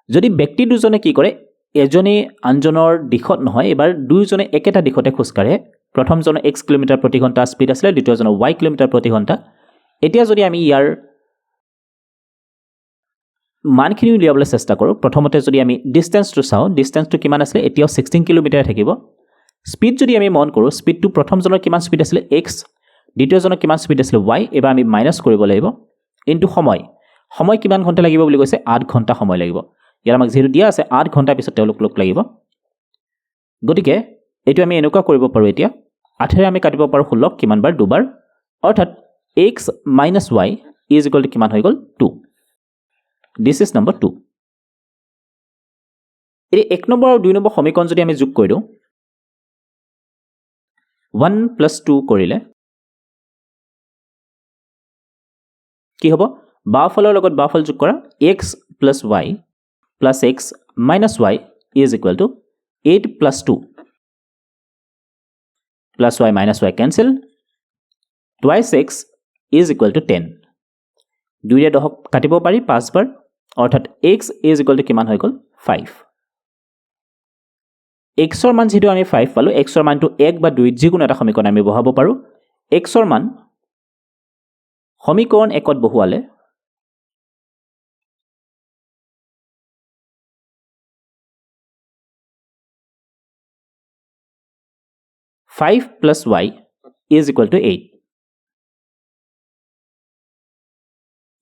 যদি ব্যক্তি দুজনে কি কৰে এজনে আনজনৰ দিশত নহয় এবাৰ দুইজনে একেটা দিশতে খোজ কাঢ়ে প্ৰথমজনৰ x কিলোমিটাৰ প্ৰতি ঘণ্টা স্পীড আছিল দ্বিতীয়জনৰ y কিলোমিটাৰ প্ৰতি ঘণ্টা এতিয়া যদি আমি ইয়াৰ মানখিনি উলিয়াবলৈ চেষ্টা কৰোঁ প্ৰথমতে যদি আমি ডিসটেন্সটো চাওঁ ডিসটেন্সটো কিমান আছিল এতিয়াও 16 কিলোমিটাৰ থাকিব স্পীড যদি আমি মন কৰোঁ স্পীডটো প্ৰথমজনৰ কিমান স্পীড আছিল x দ্বিতীয়জনৰ কিমান স্পীড আছিল y এবাৰ আমি মাইনাস কৰিব লাগিব ইনটু সময় কিমান ঘণ্টা লাগিব বুলি কৈছে 8 ঘণ্টা সময় লাগিব ইয়াৰ আমাক যেহেতু দিয়া আছে 8 ঘণ্টা পিছত তেওঁলোক লাগিব গতিকে এটো আমি এনেকুৱা কৰিব পাৰোঁ এতিয়া 8 ৰে আমি কাটিব পাৰোঁ 16 কিমান বাৰ দুবাৰ অৰ্থাৎ x minus y is equal to কিমান হৈ গ'ল 2 this is number 2 এই 1 নম্বৰ আৰু 2 নম্বৰ সমীকৰণ যদি আমি যোগ কৰি দিওঁ 1 plus 2 কৰিলে কি হ'ব বাওঁফালৰ লগত বাওঁফাল যোগ কৰা x plus y plus x minus y is equal to 8 plus 2 plus y minus y cancel twice x is equal to 10 দুইৰে 10 কাটিব পাৰি 5 বাৰ অৰ্থাৎ x is equal to কিমান হৈ গ'ল 5 x ৰ মান যেটো আমি 5 পালো x ৰ মানটো 1 বা 2 যিকোনো এটা সমীকৰণ আমি বহাব পাৰো x ৰ মান সমীকৰণ 1ত বহুৱালে 5 plus y is equal to 8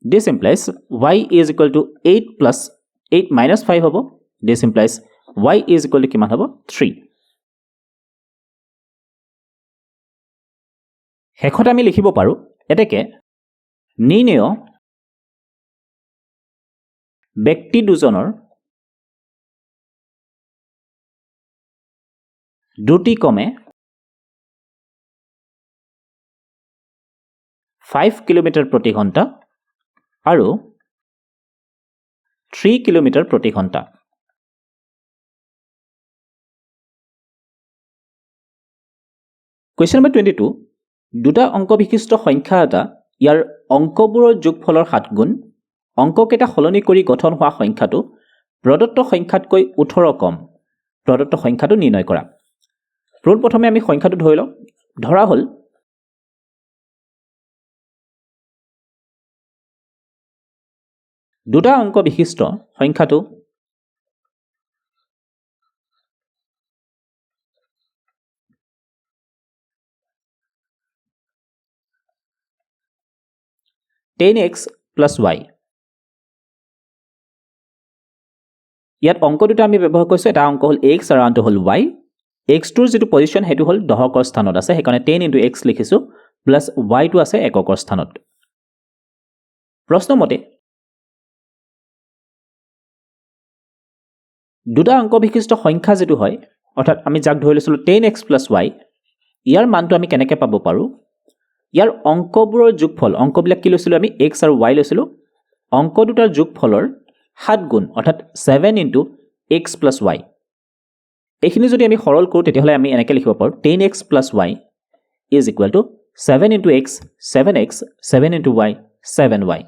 this implies y is equal to 8 plus 8 minus 5 হ'ব this implies y is equal to কিমান হ'ব 3 হেকত আমি লিখিব পাৰো এতেকে নিৰ্ণয় ব্যক্তি দুজনৰ দ্ৰুতি কমে 5 কিলোমিটাৰ প্ৰতি ঘণ্টা আৰু 3 কিলোমিটাৰ প্ৰতি ঘণ্টা Question number 22 দুটা অংক বিশিষ্ট সংখ্যা এটা ইয়াৰ অংকবোৰৰ যোগফলৰ 7 গুণ অংককেইটা সলনি কৰি গঠন হোৱা সংখ্যাটো প্ৰদত্ত সংখ্যাতকৈ 18 কম প্ৰদত্ত সংখ্যাটো নিৰ্ণয় কৰা প্ৰথমে আমি সংখ্যাটো ধৰি লওঁ ধৰা হ'ল দুটা অংক বিশিষ্ট সংখ্যাটো (10x plus y) ইয়াত অংক দুটা আমি ব্যৱহাৰ কৰিছো এটা অংক হ'ল x আৰু আনটো হ'ল y x টোৰ যেটো পজিশন হেতু হ'ল দহকৰ স্থানত আছে হেকাৰণে 10 into x লিখিছো প্লাস y টো আছে এককৰ স্থানত প্ৰশ্ন মতে দুটা অংক বিশিষ্ট সংখ্যা যেটো হয় অৰ্থাৎ আমি যাক ধৰি লৈছিলো 10x plus y ইয়াৰ মানটো আমি কেনেকৈ পাব পাৰো ইয়াৰ অংকবোৰৰ যোগফল অংকবিলাক কি লৈছিলো আমি x আৰু y লৈছিলো অংক দুটাৰ যোগফলৰ 7 গুণ অৰ্থাৎ 7 into x plus y এইখিনি যদি আমি সৰল কৰো তেতিয়াহলে আমি এনেকৈ লিখিব পাৰো 10x plus y is equal to 7 into x 7x 7 into y 7y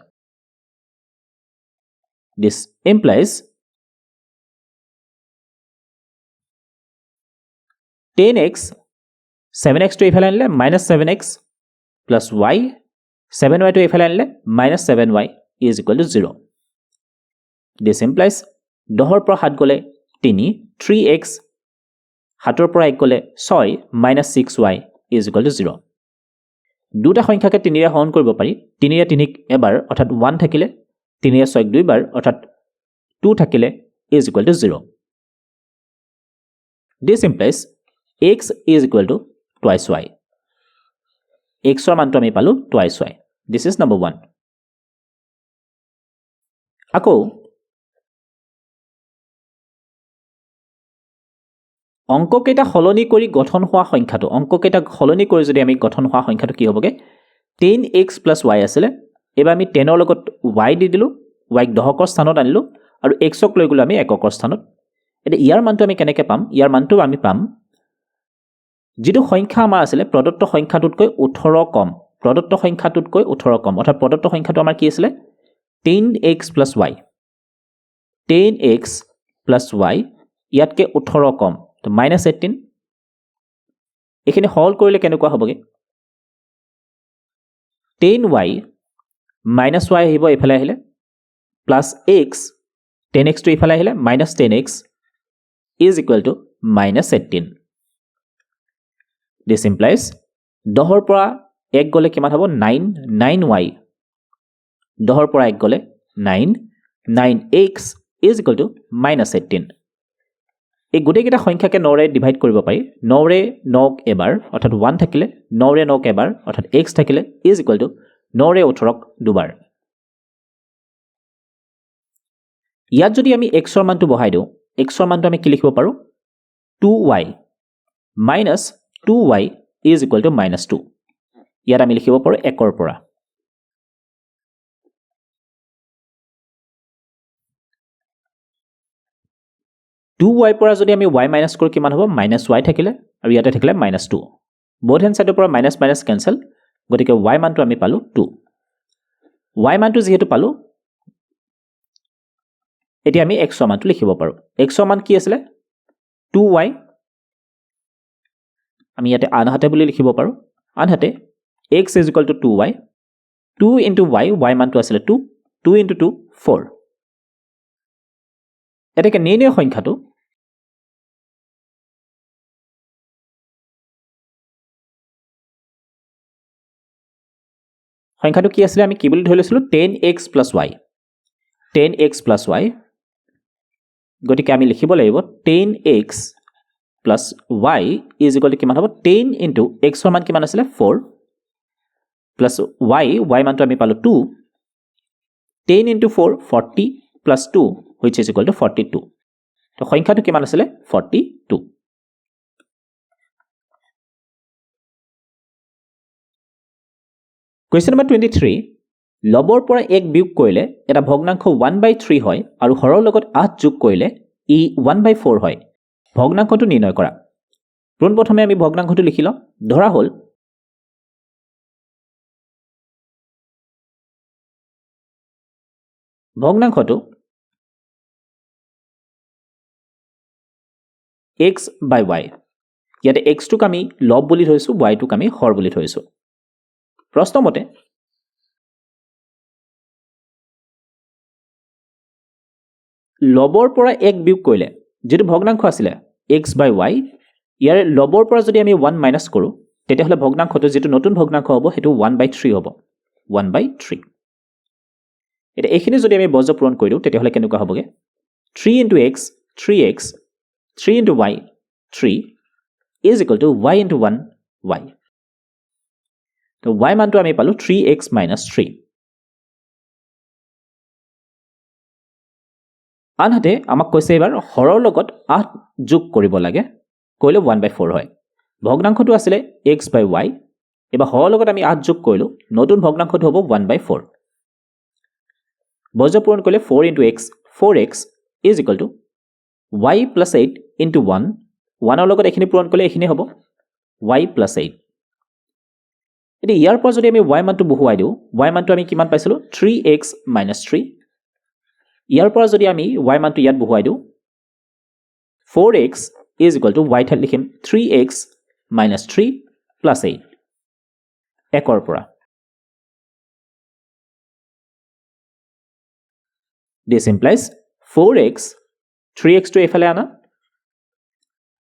this implies 10x 7x to এইফালে আনিলে minus 7x plus y 7y to এইফালে আনিলে minus 7y is equal to 0 this implies 10 পৰা 7 গলে 3 3x 7 পৰা 1 গলে 6 minus 6y is equal to 0 দুটা সংখ্যাকে 3 ৰে হৰণ কৰিব পাৰি 3 ৰে 3 এবাৰ অৰ্থাৎ 1 থাকিলে 3 ৰে 6 দুইবাৰ অৰ্থাৎ 2 থাকিলে is equal to 0 this implies x is equal to twice y x ৰ মানটো আমি পালো twice y this is number 1 আকৌ অংককেইটা সলনি কৰি গঠন হোৱা সংখ্যাটো অংককেইটা সলনি কৰি যদি আমি গঠন হোৱা সংখ্যাটো কি হ'বগে 10x plus y আছিল এবাৰ আমি 10 ৰ লগত y দি দিলো y দহকৰ স্থানত আনিলো আৰু x ক লৈ গলো আমি এককৰ স্থানত এটা ইয়াৰ মানটো আমি কেনেকৈ পাম ইয়াৰ মানটো আমি পাম যেটো সংখ্যা আমাৰ আছিল প্ৰদত্ত সংখ্যাটোতকৈ 18 কম প্ৰদত্ত সংখ্যাটোতকৈ 18 কম অৰ্থাৎ প্ৰদত্ত সংখ্যাটো আমাৰ কি আছিল 10x plus y 10x plus y ইয়াতকে 18 কম তো -18 এইখিনি হল কৰিলে কেনেকুৱা হ'বগে 10y minus y আহিব ইফালে আহিলে plus x 10x টো ইফালে আহিলে minus 10x is equal to minus 18. This implies 10 ৰ পৰা 1 গলে কিমান হ'ব 9y 10 ৰ পৰা 1 গলে 9x is equal to minus 18. এই গোটেইকেইটা সংখ্যাকে 9 ৰে ডিভাইড কৰিব পাৰি 9 ৰে 9ক এবাৰ অৰ্থাৎ 1 থাকিলে 9 ৰে 9ক এবাৰ অৰ্থাৎ x থাকিলে is equal to 9 ৰে 18ক দুবাৰ ইয়াত যদি আমি x ৰ মানটো বহাই দিওঁ x ৰ মানটো আমি কি লিখিব পাৰো 2y minus 2y is equal to minus 2 ইয়াত আমি লিখিব পাৰো 1 ৰ পৰা 2y পৰা যদি আমি y minus কৰো কিমান হ'ব minus y থাকিলে আৰু ইয়াতে থাকিলে minus 2 both hand side পৰা minus minus cancel গতিকে y মানটো আমি পালো 2 y মানটো যেহেতু পালো এটি আমি x ৰ মানটো লিখিব পাৰো x ৰ মান কি আছিল 2y আমি ইয়াতে আনহাতে বুলি লিখিব পাৰো আনহাতে x is equal to 2y 2 into y y মানটো আছিল 2 2 into 2 4 এটাকে নিৰ্ণয় সংখ্যাটো সংখ্যাটো কি আছিল আমি কি বুলি ধৰি লৈছিলো 10x plus y 10x plus y গতিকে আমি লিখিব লাগিব 10x plus y is equal to কিমান হ'ব 10 into x ৰ মান কিমান আছিল 4 plus y মানটো আমি পালো 2 10 into 4 40 plus 2 which is equal to 42 তো সংখ্যাটো কিমান আছিল 42 Question number 23 লবৰ পৰা 1 বিয়োগ কৰিলে এটা ভগ্নাংশ 1/3 হয় আৰু হৰৰ লগত 8 যোগ কৰিলে ই 1/4 হয় ভগ্নাংশটো নিৰ্ণয় কৰা প্ৰথমে আমি ভগ্নাংশটো লিখি লওঁ ধৰা হ'ল ভগ্নাংশটো x by y ইয়াতে x টোক আমি লব বুলি ধৰিছো y টোক আমি হৰ বুলি ধৰিছো প্ৰশ্নমতে লবৰ পৰা 1 বিয়োগ কৰিলে যেটো ভগ্নাংশ আছিল x by y ইয়াৰ লবৰ পৰা যদি আমি 1 মাইনাস কৰো তেতিয়াহলে ভগ্নাংশটো যেটো নতুন ভগ্নাংশ হ'ব হেতু 1/3 হ'ব 1/3 এটা এইখিনি যদি আমি বৰ্জ পূৰণ কৰি দিও তেতিয়াহলে কেনেকুৱা হ'বগে 3 into x 3x 3 into y 3 is equal to y into 1 y তো y মানটো আমি পালো 3x minus 3 আনহাতে আমাক কৈছে এবাৰ হৰৰ লগত 8 যোগ কৰিব লাগে কইলে 1/4 হয় ভগ্নাংশটো আছিল x by y এবা হৰৰ লগত আমি 8 যোগ কৰিলো নতুন ভগ্নাংশটো হ'ব 1/4 বৰ্জ পূৰণ কৰিলে 4 into x 4x is equal to y plus 8 into 1 1 ৰ লগত এখিনি পূৰণ কৰিলে এখিনি হ'ব y plus 8 এটি ইয়াৰ পৰা যদি আমি y মানটো বহুৱাই দিও y মানটো আমি কিমান পাইছিলো 3x minus 3 ইয়াৰ পৰা যদি আমি y মানটো ইয়াত বহুৱাই দিও 4x is equal to y ঠাইত লিখিম 3x minus 3 plus 8 1ৰ পৰা This implies 4x 3x to এফালে আনা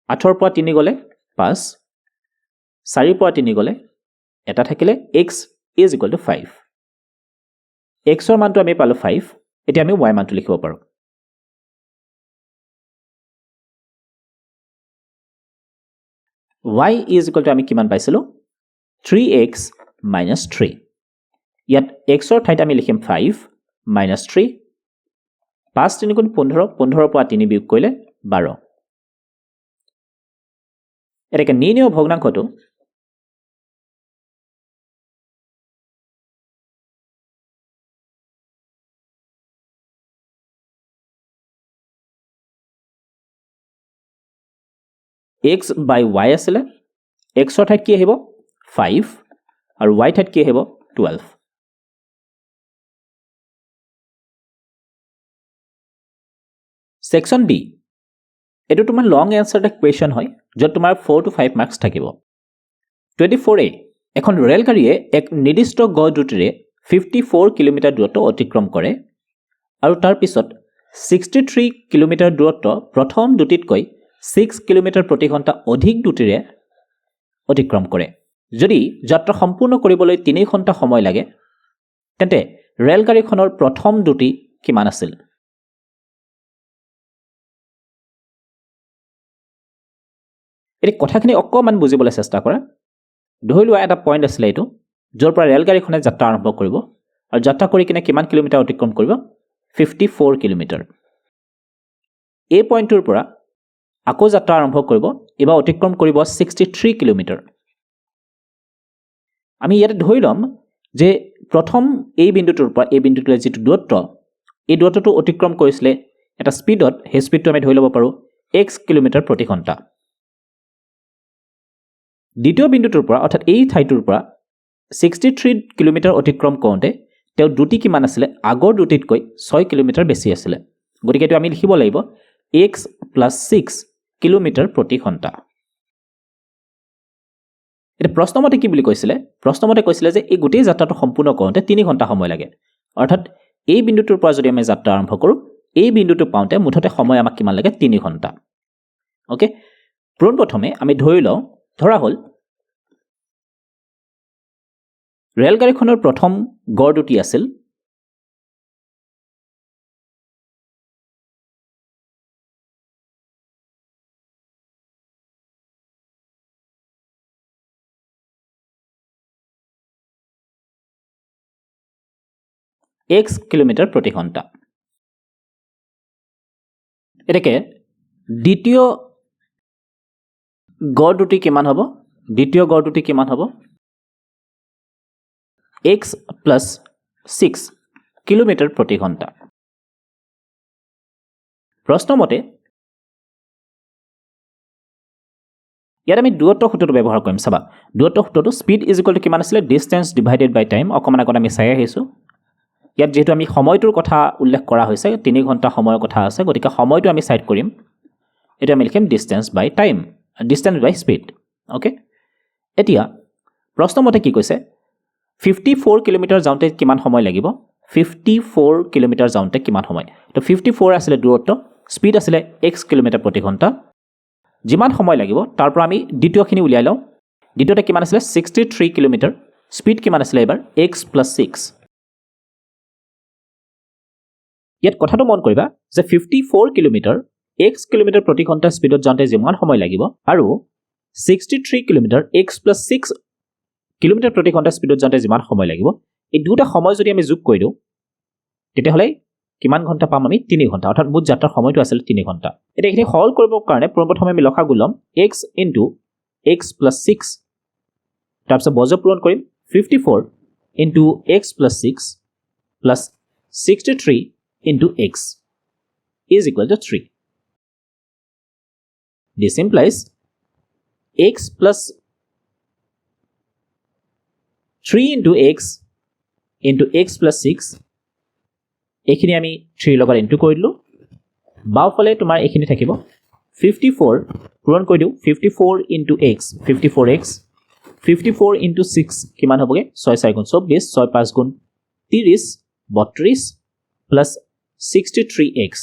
8 ৰ পৰা 3 গলে 5 4 ৰ পৰা 3 গলে এটা থাকিলে x is equal to 5 x ৰ মানটো আমি পালো 5 এতিয়া আমি y মানটো লিখিব পাৰো y is equal to আমি কিমান পাইছিলো 3x minus 3 ইয়াত x ৰ ঠাইত আমি লিখিম 5 minus 3 5 3 গুণ 15 15 ৰ পৰা 3 বিয়োগ কৰিলে 12 এটাকে নিৰ্ণয় ভগ্নাংশটো x by y আছিল x ৰ ঠাইত কি আহিব 5 আৰু y ঠাইত কি আহিব 12 সেকশন বি এটো তোমাৰ লং আনসাৰ এটা কোৱেশ্চন হয় যত তোমাৰ 4 to 5 মাৰ্কস থাকিব 24A এখন ৰেলগাড়ীয়ে এক নিৰ্দিষ্ট গড় দ্ৰুতিৰে 54 কিলোমিটাৰ দূৰত্ব অতিক্ৰম কৰে আৰু তাৰ পিছত 63 কিলোমিটাৰ দূৰত্ব প্ৰথম দ্ৰুতিতকৈ 6 কিলোমিটাৰ প্ৰতি ঘণ্টা অধিক দ্ৰুতিৰে অতিক্ৰম কৰে যদি যাত্ৰা সম্পূৰ্ণ কৰিবলৈ 3 ঘণ্টা সময় লাগে তেন্তে ৰেলগাড়ীখনৰ প্ৰথম দ্ৰুতি কিমান আছিল এই কথাখিনি অকমান বুজিবলৈ চেষ্টা কৰা ধৰি লোৱা এটা পইণ্ট আছিল এইটো য'ৰ পৰা ৰেলগাড়ীখনে যাত্ৰা আৰম্ভ কৰিব আৰু যাত্ৰা কৰি কিনে কিমান কিলোমিটাৰ অতিক্ৰম কৰিব 54 কিলোমিটাৰ এই পইণ্টটোৰ পৰা আকৌ যাত্ৰা আৰম্ভ কৰিব এবাৰ অতিক্ৰম কৰিব 63 কিলোমিটাৰ আমি ইয়াতে ধৰি ল'ম যে প্ৰথম এই বিন্দুটোৰ পৰা এই বিন্দুটোলৈ যিটো দূৰত্ব এই দূৰত্বটো অতিক্ৰম কৰিছিলে এটা স্পীডত সেই স্পীডটো আমি ধৰি ল'ব পাৰোঁ x কিলোমিটাৰ প্ৰতি ঘণ্টা দ্বিতীয় বিন্দুটোৰ পৰা অৰ্থাৎ এই ঠাইটোৰ পৰা 63 কিলোমিটাৰ অতিক্ৰম কৰোঁতে তেওঁ দ্ৰুতি কিমান আছিলে আগৰ দ্ৰুতিতকৈ 6 কিলোমিটাৰ বেছি আছিলে গতিকে এইটো আমি লিখিব লাগিব x + 6 কিলোমিটাৰ প্ৰতি ঘণ্টা এটা প্ৰশ্নমতে কি বুলি কৈছিলে প্ৰশ্নমতে কৈছিলে যে এই গোটেই যাত্ৰাটো সম্পূৰ্ণ কৰোঁতে 3 ঘণ্টা সময় লাগে অৰ্থাৎ এই বিন্দুটোৰ পৰা যদি আমি যাত্ৰা আৰম্ভ কৰোঁ এই বিন্দুটো পাওঁতে মুঠতে সময় আমাক কিমান লাগে 3 ঘণ্টা ওকে পোনপ্ৰথমে আমি ধৰি লওঁ ধৰা হ'ল ৰেলগাড়ীখনৰ প্ৰথম গড় দ্ৰুতি আছিল x কিলোমিটাৰ প্ৰতি ঘণ্টা এটাকে দ্বিতীয় গড় দ্ৰুতি কিমান হ'ব দ্বিতীয় গড় দ্ৰুতি কিমান হ'ব x + 6 কিলোমিটাৰ প্ৰতি ঘণ্টা প্ৰশ্নমতে ইয়াত আমি দূৰত্ব সূত্ৰটো ব্যৱহাৰ কৰিম চাবা দূৰত্ব সূত্ৰটো স্পীড ইজ ইকুৱেল টু কিমান আছিলে ডিষ্টেন্স ডিভাইডেড বাই টাইম অকণমান আগত আমি চাই আহিছোঁ ইয়াত যেহেতু আমি সময়টোৰ কথা উল্লেখ কৰা হৈছে 3 ঘণ্টা সময়ৰ কথা আছে গতিকে সময়টো আমি চাইড কৰিম এটা আমি লিখিম ডিষ্টেন্স বাই টাইম ডিষ্টেন্স বাই স্পীড ওকে এতিয়া প্ৰশ্নমতে কি কৈছে 54 কিলোমিটাৰ যাওঁতে কিমান সময় লাগিব 54 কিলোমিটাৰ যাওঁতে কিমান সময় তো 54 আছিলে দূৰত্ব স্পীড আছিলে x কিলোমিটাৰ প্ৰতি ঘণ্টা যিমান সময় লাগিব তাৰ পৰা আমি দ্বিতীয়খিনি উলিয়াই লওঁ দ্বিতীয়তে কিমান আছিলে 63 কিলোমিটাৰ স্পীড কিমান আছিলে এবাৰ x + 6 ইয়াত কথাটো মন কৰিবা যে 54 কিলোমিটাৰ x কিলোমিটাৰ প্ৰতি ঘণ্টা স্পীডত যাওঁতে যিমান সময় লাগিব আৰু 63 কিলোমিটাৰ x + 6 কিলোমিটাৰ প্ৰতি ঘণ্টা স্পীডত যাওঁতে যিমান সময় লাগিব এই দুটা সময় যদি আমি যোগ কৰি দিওঁ তেতিয়াহ'লে কিমান ঘণ্টা পাম আমি 3 ঘণ্টা অৰ্থাৎ মুঠ যাত্ৰাৰ সময়টো আছিল 3 ঘণ্টা এটা এইখিনি সৰল কৰিবৰ কাৰণে প্ৰথমে আমি লসাগু ল'ম x * x + 6 তাৰপিছত বৰ্গ পূৰণ কৰিম 54 * x + 6 plus 63 into x is equal to 3. This implies x plus 3 into x plus 6 এইখিনি আমি 3 লগত ইনটু কৰি দিলো বাওফালে তোমাৰ এইখিনি থাকিব 54 পূৰণ কৰি দিও 54 into x 54x 54 into 6 কিমান হ'বগে 6 4 গুণ 24 6 5 গুণ 30 32 plus 63x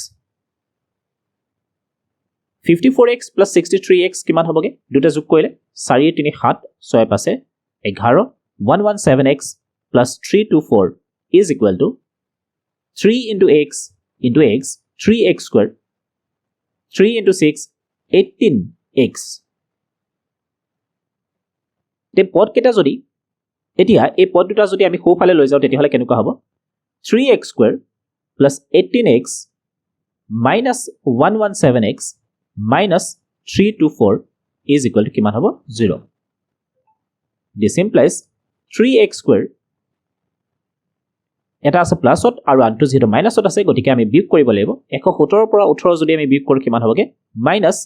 54x plus 63x কিমান হ'বগে দুটা যোগ কৰিলে 4 3 7 6 5 11 117x plus 324 is equal to 3 into x 3x squared 3 into 6 18x তে পদ কেটা যদি এতিয়া এই পদ দুটা যদি আমি সোঁফালে লৈ যাও তেতিয়া হলে কেনেকুৱা হ'ব 3x squared plus 18x minus 117x minus 324 is equal to কিমান হ'ব 0 this implies 3x squared এটা আছে প্লাসত আৰু আনটো যেটো মাইনাসত আছে গতিকে আমি বিয়োগ কৰিব লাগিব 117 পৰা 18 যদি আমি বিয়োগ কৰো কিমান হ'বগে minus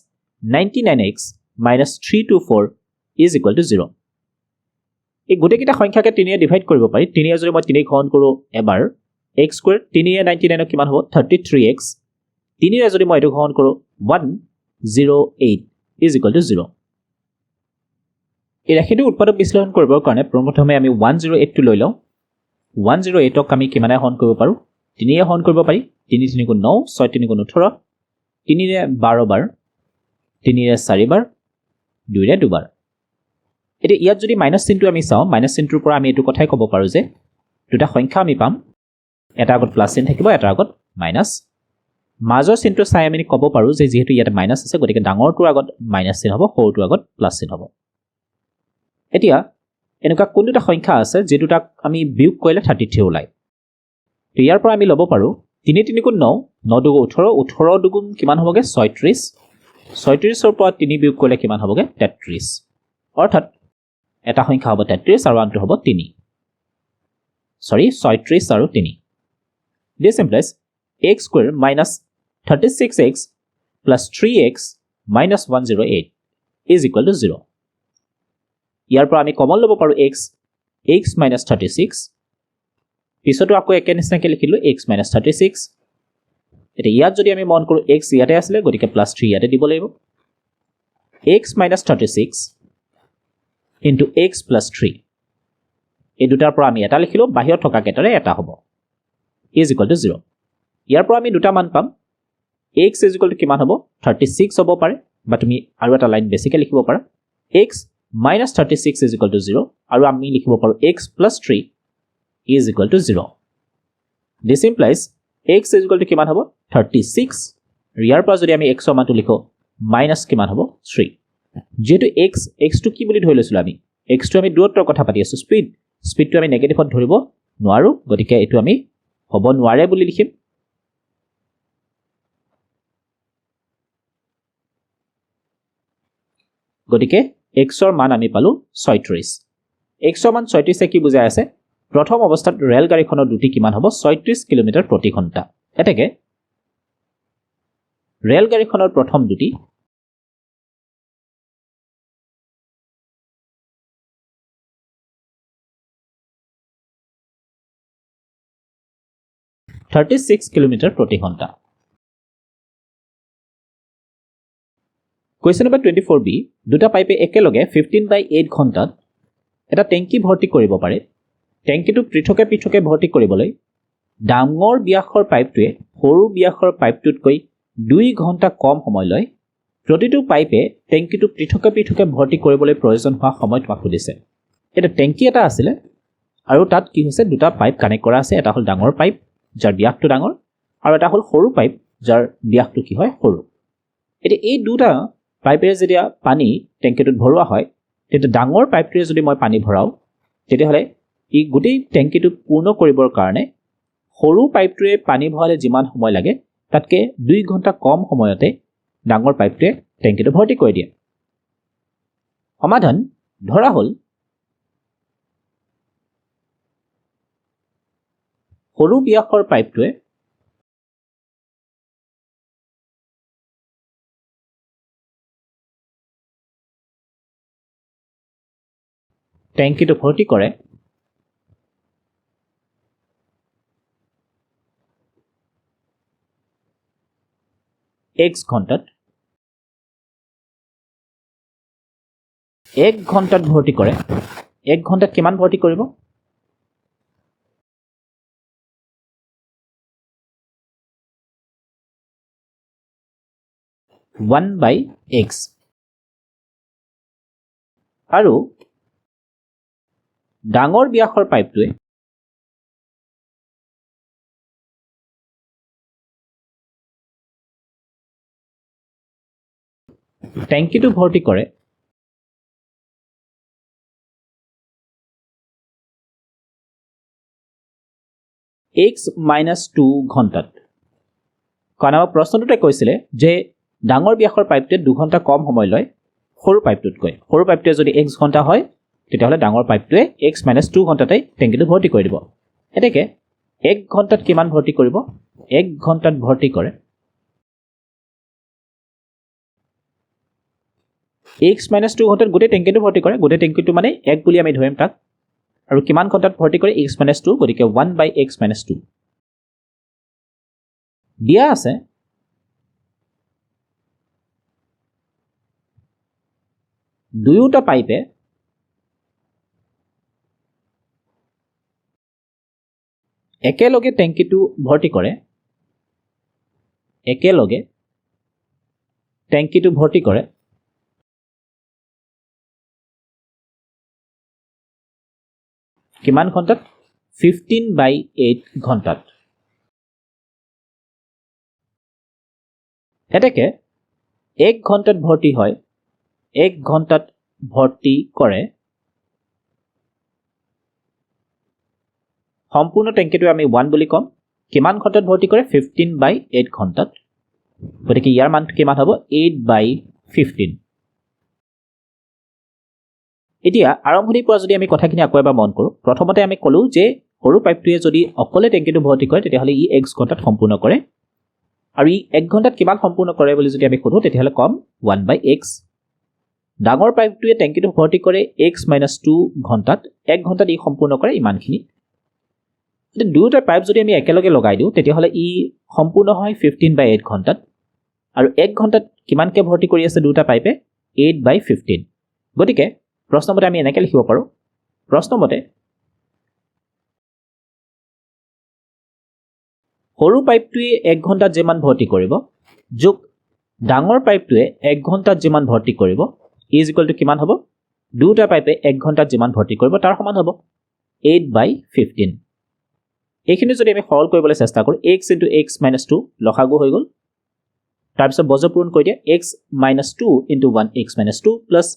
99x minus 324 is equal to 0 এই গোটেইকেইটা সংখ্যাকে 3 এ ডিভাইড কৰিব পাৰি 3 এ যদি মই 3 ঘন কৰো এবাৰ x squared 3 এ 99 কিমান হ'ব 33x 3 এ যদি মই এটো ঘন কৰো 108 is equal to 0 এই ৰাশিটো উৎপাদক বিশ্লেষণ কৰিবৰ কাৰণে প্ৰথমে আমি 108 টো লৈ লওঁ 108 ক আমি কিমানে হৰণ কৰিব পাৰোঁ 3 এ হৰণ কৰিব পাৰি 3 3 গুণ 9 6 3 গুণ 18 3 ৰে 12 বাৰ 3 ৰে 4 বাৰ 2 ৰে 2 বাৰ এতিয়া ইয়াত যদি মাইনাস চিহ্নটো আমি চাওঁ মাইনাস চিহ্নটোৰ পৰা আমি এইটো কথাই ক'ব পাৰোঁ যে দুটা সংখ্যা আমি পাম এটা আগত প্লাস চিহ্ন থাকিব এটা আগত মাইনাস মাজৰ চিহ্নটো চাই আমি ক'ব পাৰোঁ যে যেহেতু ইয়াত মাইনাস আছে গতিকে ডাঙৰটোৰ আগত মাইনাস চিহ্ন হ'ব সৰুটোৰ আগত প্লাস চিহ্ন হ'ব এতিয়া এনেকুৱা কোন দুটা সংখ্যা আছে যে দুটাক আমি বিয়োগ কৰিলে 33 ওলায় তো ইয়াৰ পৰা আমি ল'ব পাৰোঁ 3 3 গুণ 9 9 দুগুণ 18 18 দুগুণ কিমান হ'বগে 36 36 ৰ পৰা 3 বিয়োগ কৰিলে কিমান হ'বগে 33 অৰ্থাৎ এটা সংখ্যা হ'ব 33 আৰু আনটো হ'ব 3 সৰি 36 আৰু 3 this implies x square minus 36x plus 3x minus 108 is equal to 0 ইয়াৰ পৰা আমি কমন ল'ব পাৰোঁ x minus 36 পিছতো আকৌ একে নিচিনাকৈ লিখিলোঁ x minus 36 এতিয়া ইয়াত যদি আমি মন কৰোঁ x ইয়াতে আছিলে গতিকে প্লাস 3 ইয়াতে দিব লাগিব x minus 36 into x plus 3 এই দুটাৰ পৰা আমি এটা লিখিলোঁ বাহিৰত থকা কেইটাৰে এটা হ'ব is equal to 0 ইয়াৰ পৰা আমি দুটা মান পাম x is equal to কিমান হ'ব 36 হ'ব পাৰে বা তুমি আৰু এটা লাইন বেছিকৈ লিখিব পাৰা x minus 36 is equal to 0 আৰু আমি লিখিব পাৰোঁ x plus 3 is equal to 0 this implies x is equal to কিমান হ'ব 36 ইয়াৰ পৰা যদি আমি x ৰ মানটো লিখো মাইনাস কিমান হ'ব 3 যেহেতু x টো কি বুলি ধৰি লৈছিলোঁ আমি x টো আমি দূৰত্বৰ কথা পাতি আছোঁ স্পীডটো আমি নেগেটিভত ধৰিব নোৱাৰো গতিকে এইটো আমি হ'ব নোৱাৰে বুলি লিখিম গতিকে x ৰ মান আমি পালো 36 x ৰ মান 36 এ কি বুজাই আছে প্ৰথম অৱস্থাত ৰেল গাড়ীখনৰ দুটি কিমান হ'ব 36 কিলোমিটাৰ প্ৰতি ঘণ্টা এতেকে ৰেল গাড়ীখনৰ প্ৰথম দুটি 36 কিলোমিটাৰ প্ৰতি ঘণ্টা Question number 24b দুটা পাইপে একেলগে 15/8 ঘণ্টাত এটা টেংকি ভৰ্তি কৰিব পাৰে টেংকিটো পৃথকে পৃথকে ভৰ্তি কৰিবলৈ ডাঙৰ ব্যাসৰ পাইপটোৱে সৰু ব্যাসৰ পাইপটোতকৈ 2 ঘণ্টা কম সময় লয় প্ৰতিটো পাইপে টেংকিটো পৃথকে পৃথকে ভৰ্তি কৰিবলৈ প্ৰয়োজন হোৱা সময় তোমাক দিছে এটা টেংকি এটা আছিল আৰু তাত কি হৈছে দুটা পাইপ কানেক্ট কৰা আছে এটা হল ডাঙৰ পাইপ যাৰ ব্যাসটো ডাঙৰ আৰু এটা হল সৰু পাইপ যাৰ ব্যাসটো কি হয় সৰু এতিয়া এই দুটা পাইপেৰে যেতিয়া পানী টেংকিটোত ভৰোৱা হয় তেতিয়া ডাঙৰ পাইপটোৰে যদি মই পানী ভৰাও তেতিয়াহলে ই গোটেই টেংকিটো পূৰ্ণ কৰিবৰ কাৰণে সৰু পাইপটোৰে পানী ভৰালে যিমান সময় লাগে তাতকে 2 ঘণ্টা কম সময়তে ডাঙৰ পাইপটোৱে টেংকিটো ভৰ্তি কৰি দিয়ে সমাধান ধৰা হল সৰু ব্যাসৰ পাইপটোৱে টেংকিটো ভৰ্তি কৰে x ঘণ্টাত 1 ঘণ্টাত ভৰ্তি কৰে 1 ঘণ্টাত কিমান ভৰ্তি কৰিব 1/x আৰু ডাঙৰ ব্যাসৰ পাইপটোৱে টেংকিটো ভৰ্তি কৰে x - 2 ঘণ্টাত কাৰণ আমাৰ প্ৰশ্নটোতে কৈছিলে যে ডাঙৰ ব্যাসৰ পাইপটোৱে 2 ঘণ্টা কম সময় লয় সৰু পাইপটোতকৈ সৰু পাইপটোৱে যদি x ঘণ্টা হয় তেতিয়াহলে ডাঙৰ পাইপটোৱে x - 2 ঘণ্টাতে টেংকিটো ভৰ্তি কৰি দিব এতেকে 1 ঘণ্টাত কিমান ভৰ্তি কৰিব 1 ঘণ্টাত ভৰ্তি কৰে x - 2 ঘণ্টাত গোটেই টেংকিটো ভৰ্তি কৰে গোটেই টেংকিটো মানে 1 বুলি আমি ধৰিম তাক আৰু কিমান ঘণ্টাত ভৰ্তি কৰে x - 2 গতিকে 1/x - 2 দিয়া আছে দুয়োটা পাইপে একেলগে টেংকিটো ভৰ্তি কৰে কিমান ঘণ্টাত 15/8 ঘণ্টাত এতেকে 1 ঘণ্টাত ভৰ্তি হয় 1 ঘণ্টাত ভৰ্তি কৰে সম্পূৰ্ণ টেংকিটো আমি 1 বুলি কম কিমান ঘণ্টাত ভৰ্তি কৰে 15/8 ঘণ্টাত গতিকে ইয়াৰ মান কিমান হ'ব 8/15 এতিয়া আৰম্ভণিৰ পৰা যদি আমি কথাখিনি আকৌ এবাৰ মন কৰোঁ প্ৰথমতে আমি ক'লো যে সৰু পাইপটোৱে যদি অকলে টেংকিটো ভৰ্তি কৰে তেতিয়াহ'লে ই x ঘণ্টাত সম্পূৰ্ণ কৰে আৰু ই 1 ঘণ্টাত কিমান সম্পূৰ্ণ কৰে বুলি যদি আমি সোধো তেতিয়াহ'লে কম 1/x ডাঙৰ পাইপটোৱে টেংকিটো ভৰ্তি কৰে x - 2 ঘণ্টাত 1 ঘণ্টাত ই সম্পূৰ্ণ কৰে ইমানখিনি এতিয়া দুয়োটা পাইপ যদি আমি একেলগে লগাই দিওঁ তেতিয়াহ'লে ই সম্পূৰ্ণ হয় 15/8 ঘণ্টাত আৰু 1 ঘণ্টাত কিমানকৈ ভৰ্তি কৰি আছে দুয়োটা পাইপে 8/15 গতিকে প্ৰশ্নমতে আমি এনেকৈ লিখিব পাৰোঁ প্ৰশ্নমতে সৰু পাইপটোৱে 1 ঘণ্টাত যিমান ভৰ্তি কৰিব যোগ ডাঙৰ পাইপটোৱে 1 ঘণ্টাত যিমান ভৰ্তি কৰিব ইজ ইকুৱেল টু কিমান হ'ব দুয়োটা পাইপে 1 ঘণ্টাত যিমান ভৰ্তি কৰিব তাৰ সমান হ'ব 8/15 এইখিনি যদি আমি সৰল কৰিবলৈ চেষ্টা কৰোঁ x * x - 2 লসাগু হৈ গ'ল তাৰপিছত বজ্ৰ পূৰণ কৰি দিয়া x - 2 * 1x - 2 plus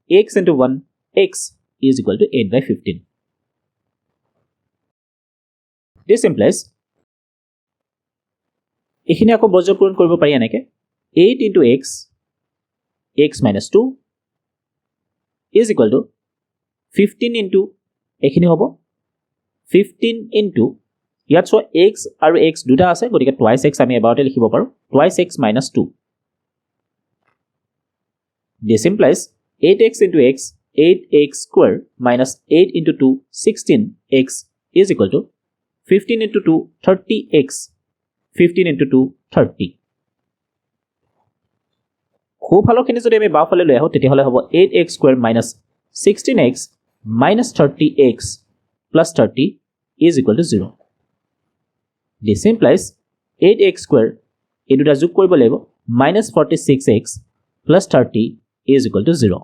x * 1x is equal to 8/15 this implies এইখিনি আকৌ বজ্ৰ পূৰণ কৰিব পাৰি এনেকৈ 8 * x - 2 is equal to 15 এইখিনি হ'ব 15 into ইয়াত চোৱা x আৰু x দুটা আছে গতিকে twice x আমি এবাৰতে লিখিব পাৰোঁ twice x - 2 this implies 8x into x 8x square minus 8 into 2 16x is equal to 15 into 2 30x 15 into 2 30 সোঁফালৰখিনি যদি আমি বাওঁফালে লৈ আহোঁ তেতিয়াহ'লে হ'ব 8x square minus 16x minus 30x plus 30 is equal to 0 this implies 8x square এই দুটা যোগ কৰিব লাগিব minus 46x plus 30 is equal to 0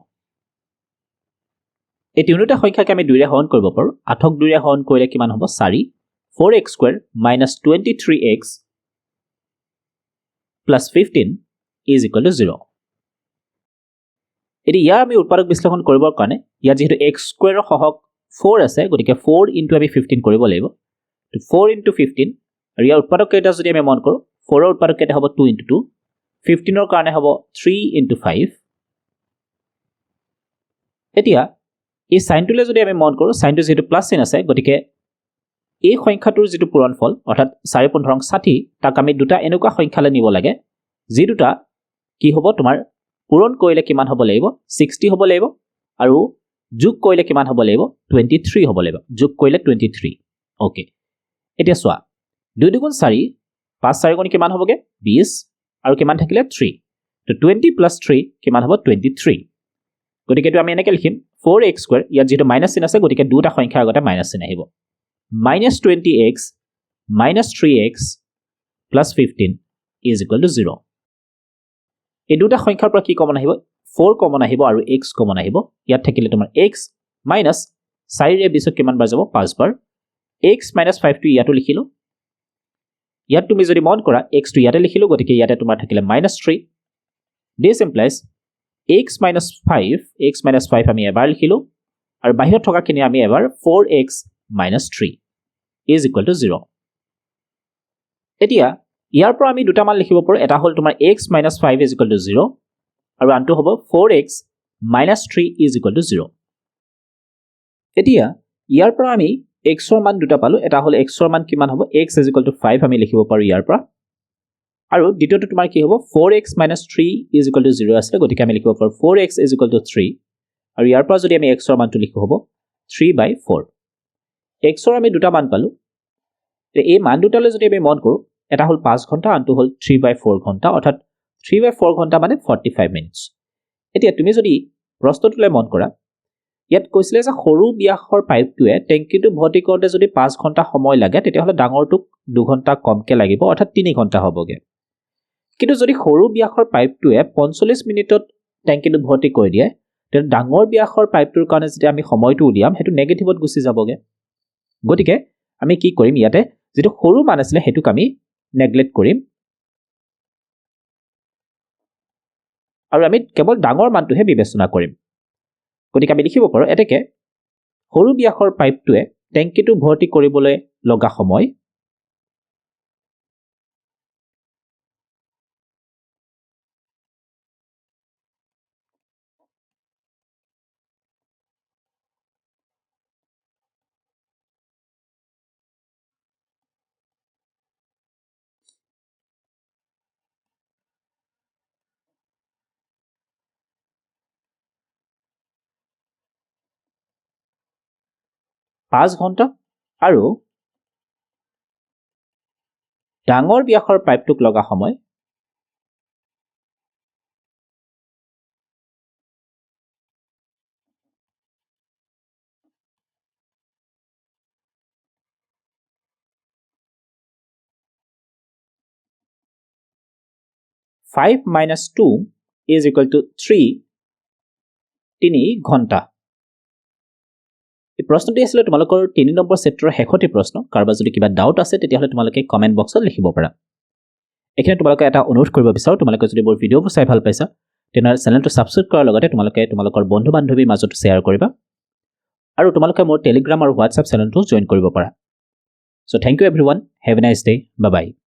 এই তিনিটা সংখ্যাকে আমি 2 ৰে হৰণ কৰিব পাৰোঁ 8ক 2 ৰে হৰণ কৰিলে কিমান হ'ব 4 4x square minus 23x plus 15 is equal to 0 এটি ইয়াৰ আমি উৎপাদক বিশ্লেষণ কৰিবৰ কাৰণে ইয়াত যেহেতু x square ৰ সহগ 4 আছে গতিকে 4 into আমি 15 কৰিব লাগিব তো 4 into 15 আৰু ইয়াৰ উৎপাদক কেইটা যদি আমি মন কৰোঁ 4 ৰ উৎপাদক কেইটা হ'ব 2 into 2 15 ৰ কাৰণে হ'ব 3 into 5 এতিয়া এই সাইনটোলে যদি আমি মন কৰোঁ সাইনটো যেহেতু প্লাস চিন আছে গতিকে এই সংখ্যাটোৰ যেটো পূৰণফল অৰ্থাৎ 4 60 তাক আমি দুটা এনেকুৱা সংখ্যালে নিব লাগে যি দুটা কি হ'ব তোমাৰ পূৰণ কৰিলে কিমান হ'ব লাগিব 60 হ'ব লাগিব আৰু যোগ কৰিলে কিমান হ'ব লাগিব 23 হ'ব লাগিব যোগ কৰিলে 23 ওকে এতিয়া চোৱা 2 2 4 5 4 গুণ কিমান হ'বগে 20 আৰু কিমান থাকিলে 3 তো 20 plus 3 কিমান হ'ব 23 গতিকে এটো আমি এনেকৈ লিখিম 4x square ইয়াত যেটো মাইনাস চিন আছে গতিকে দুটা সংখ্যা আগতে মাইনাস চিন আহিব -20x -3x plus 15 is equal to 0 এই দুটা সংখ্যাৰ পৰা কি কমন আহিব 4 কমন আহিব আৰু x কমন আহিব ইয়াত থাকিলে তোমাৰ x minus 4 ৰে 20 কিমান বাৰ যাব 5 বাৰ x minus 5 টো ইয়াতো লিখিলো ইয়াত তুমি যদি মন কৰা x টো ইয়াতে লিখিলো গতিকে ইয়াতে তোমাৰ থাকিলে -3 this implies x minus 5 আমি এবাৰ লিখিলো আৰু বাহিৰত থকা খিনি আমি এবাৰ 4x minus 3 is equal to 0 এতিয়া ইয়াৰ পৰা আমি দুটা মান লিখিব পাৰো এটা হল তোমাৰ x minus 5 is equal to 0 আৰু আনটো হ'ব 4x minus 3 is equal to 0 এতিয়া ইয়াৰ পৰা আমি x ৰ মান দুটা পালো এটা হল x ৰ মান কিমান হ'ব x is equal to 5 আমি লিখিব পাৰো ইয়াৰ পৰা আৰু দ্বিতীয়টো তোমাৰ কি হ'ব 4x minus 3 is equal to 0 আছে গতিকে আমি লিখিব পাৰো 4x is equal to 3 আৰু ইয়াৰ পৰা যদি আমি x ৰ মানটো লিখো হ'ব 3/4 x ৰ আমি দুটা মান পালো তে এই মান দুটালৈ যদি আমি মন কৰো এটা হল 5 ঘন্টা আনটো হল 3/4 ঘন্টা অৰ্থাৎ 3/4 ঘন্টা মানে 45 মিনিটস এতিয়া তুমি যদি প্ৰশ্নটোলৈ মন কৰা ইয়াত কৈছিলে যে সৰু ব্যাসৰ পাইপটোৱে টেংকিটো ভৰ্তি কৰোঁতে যদি 5 ঘণ্টা সময় লাগে তেতিয়াহ'লে ডাঙৰটোক 2 ঘণ্টা কমকৈ লাগিব অৰ্থাৎ 3 ঘণ্টা হ'বগে কিন্তু যদি সৰু ব্যাসৰ পাইপটোৱে 45 মিনিটত টেংকিটো ভৰ্তি কৰি দিয়ে তেতিয়াহ'লে ডাঙৰ ব্যাসৰ পাইপটোৰ কাৰণে যেতিয়া আমি সময়টো উলিয়াম সেইটো নেগেটিভত গুচি যাবগে গতিকে আমি কি কৰিম ইয়াতে যেটো সৰু মান আছিল হেতুক আমি নেগলেক্ট কৰিম আৰু আমি কেৱল ডাঙৰ মানটোহে বিবেচনা কৰিম গতিকে আমি লিখিব পাৰো এতেকে সৰু ব্যাসৰ পাইপটোৱে টেংকিটো ভৰ্তি কৰিবলৈ লগা সময় পাঁচ ঘণ্টা আৰু ডাঙৰ ব্যাসৰ পাইপটোক লগা সময় five minus 2 is equal to 3 ঘণ্টা এই প্ৰশ্নটি আছিল তোমালোকৰ 3 নম্বৰ চেপ্টাৰৰ শেষতি প্ৰশ্ন কাৰোবাৰ যদি কিবা ডাউট আছে তেতিয়াহ'লে তোমালোকে কমেন্ট বক্সত লিখিব পাৰা এখানে তোমালোকে এটা অনুৰোধ কৰিব বিচাৰো তোমালোকে যদি মোৰ ভিডিঅ'বোৰ চাই ভাল পাইছা তেনে চেনেলটো সাবস্ক্ৰাইব কৰাৰ লগতে তোমালোকে তোমালোকৰ বন্ধু বান্ধৱীৰ মাজত শেয়াৰ কৰিবা আৰু তোমালোকে মোৰ টেলিগ্ৰাম আৰু হোৱাটছআপ চেনেলটো জয়েন কৰিব পাৰা so thank you everyone have a nice day bye by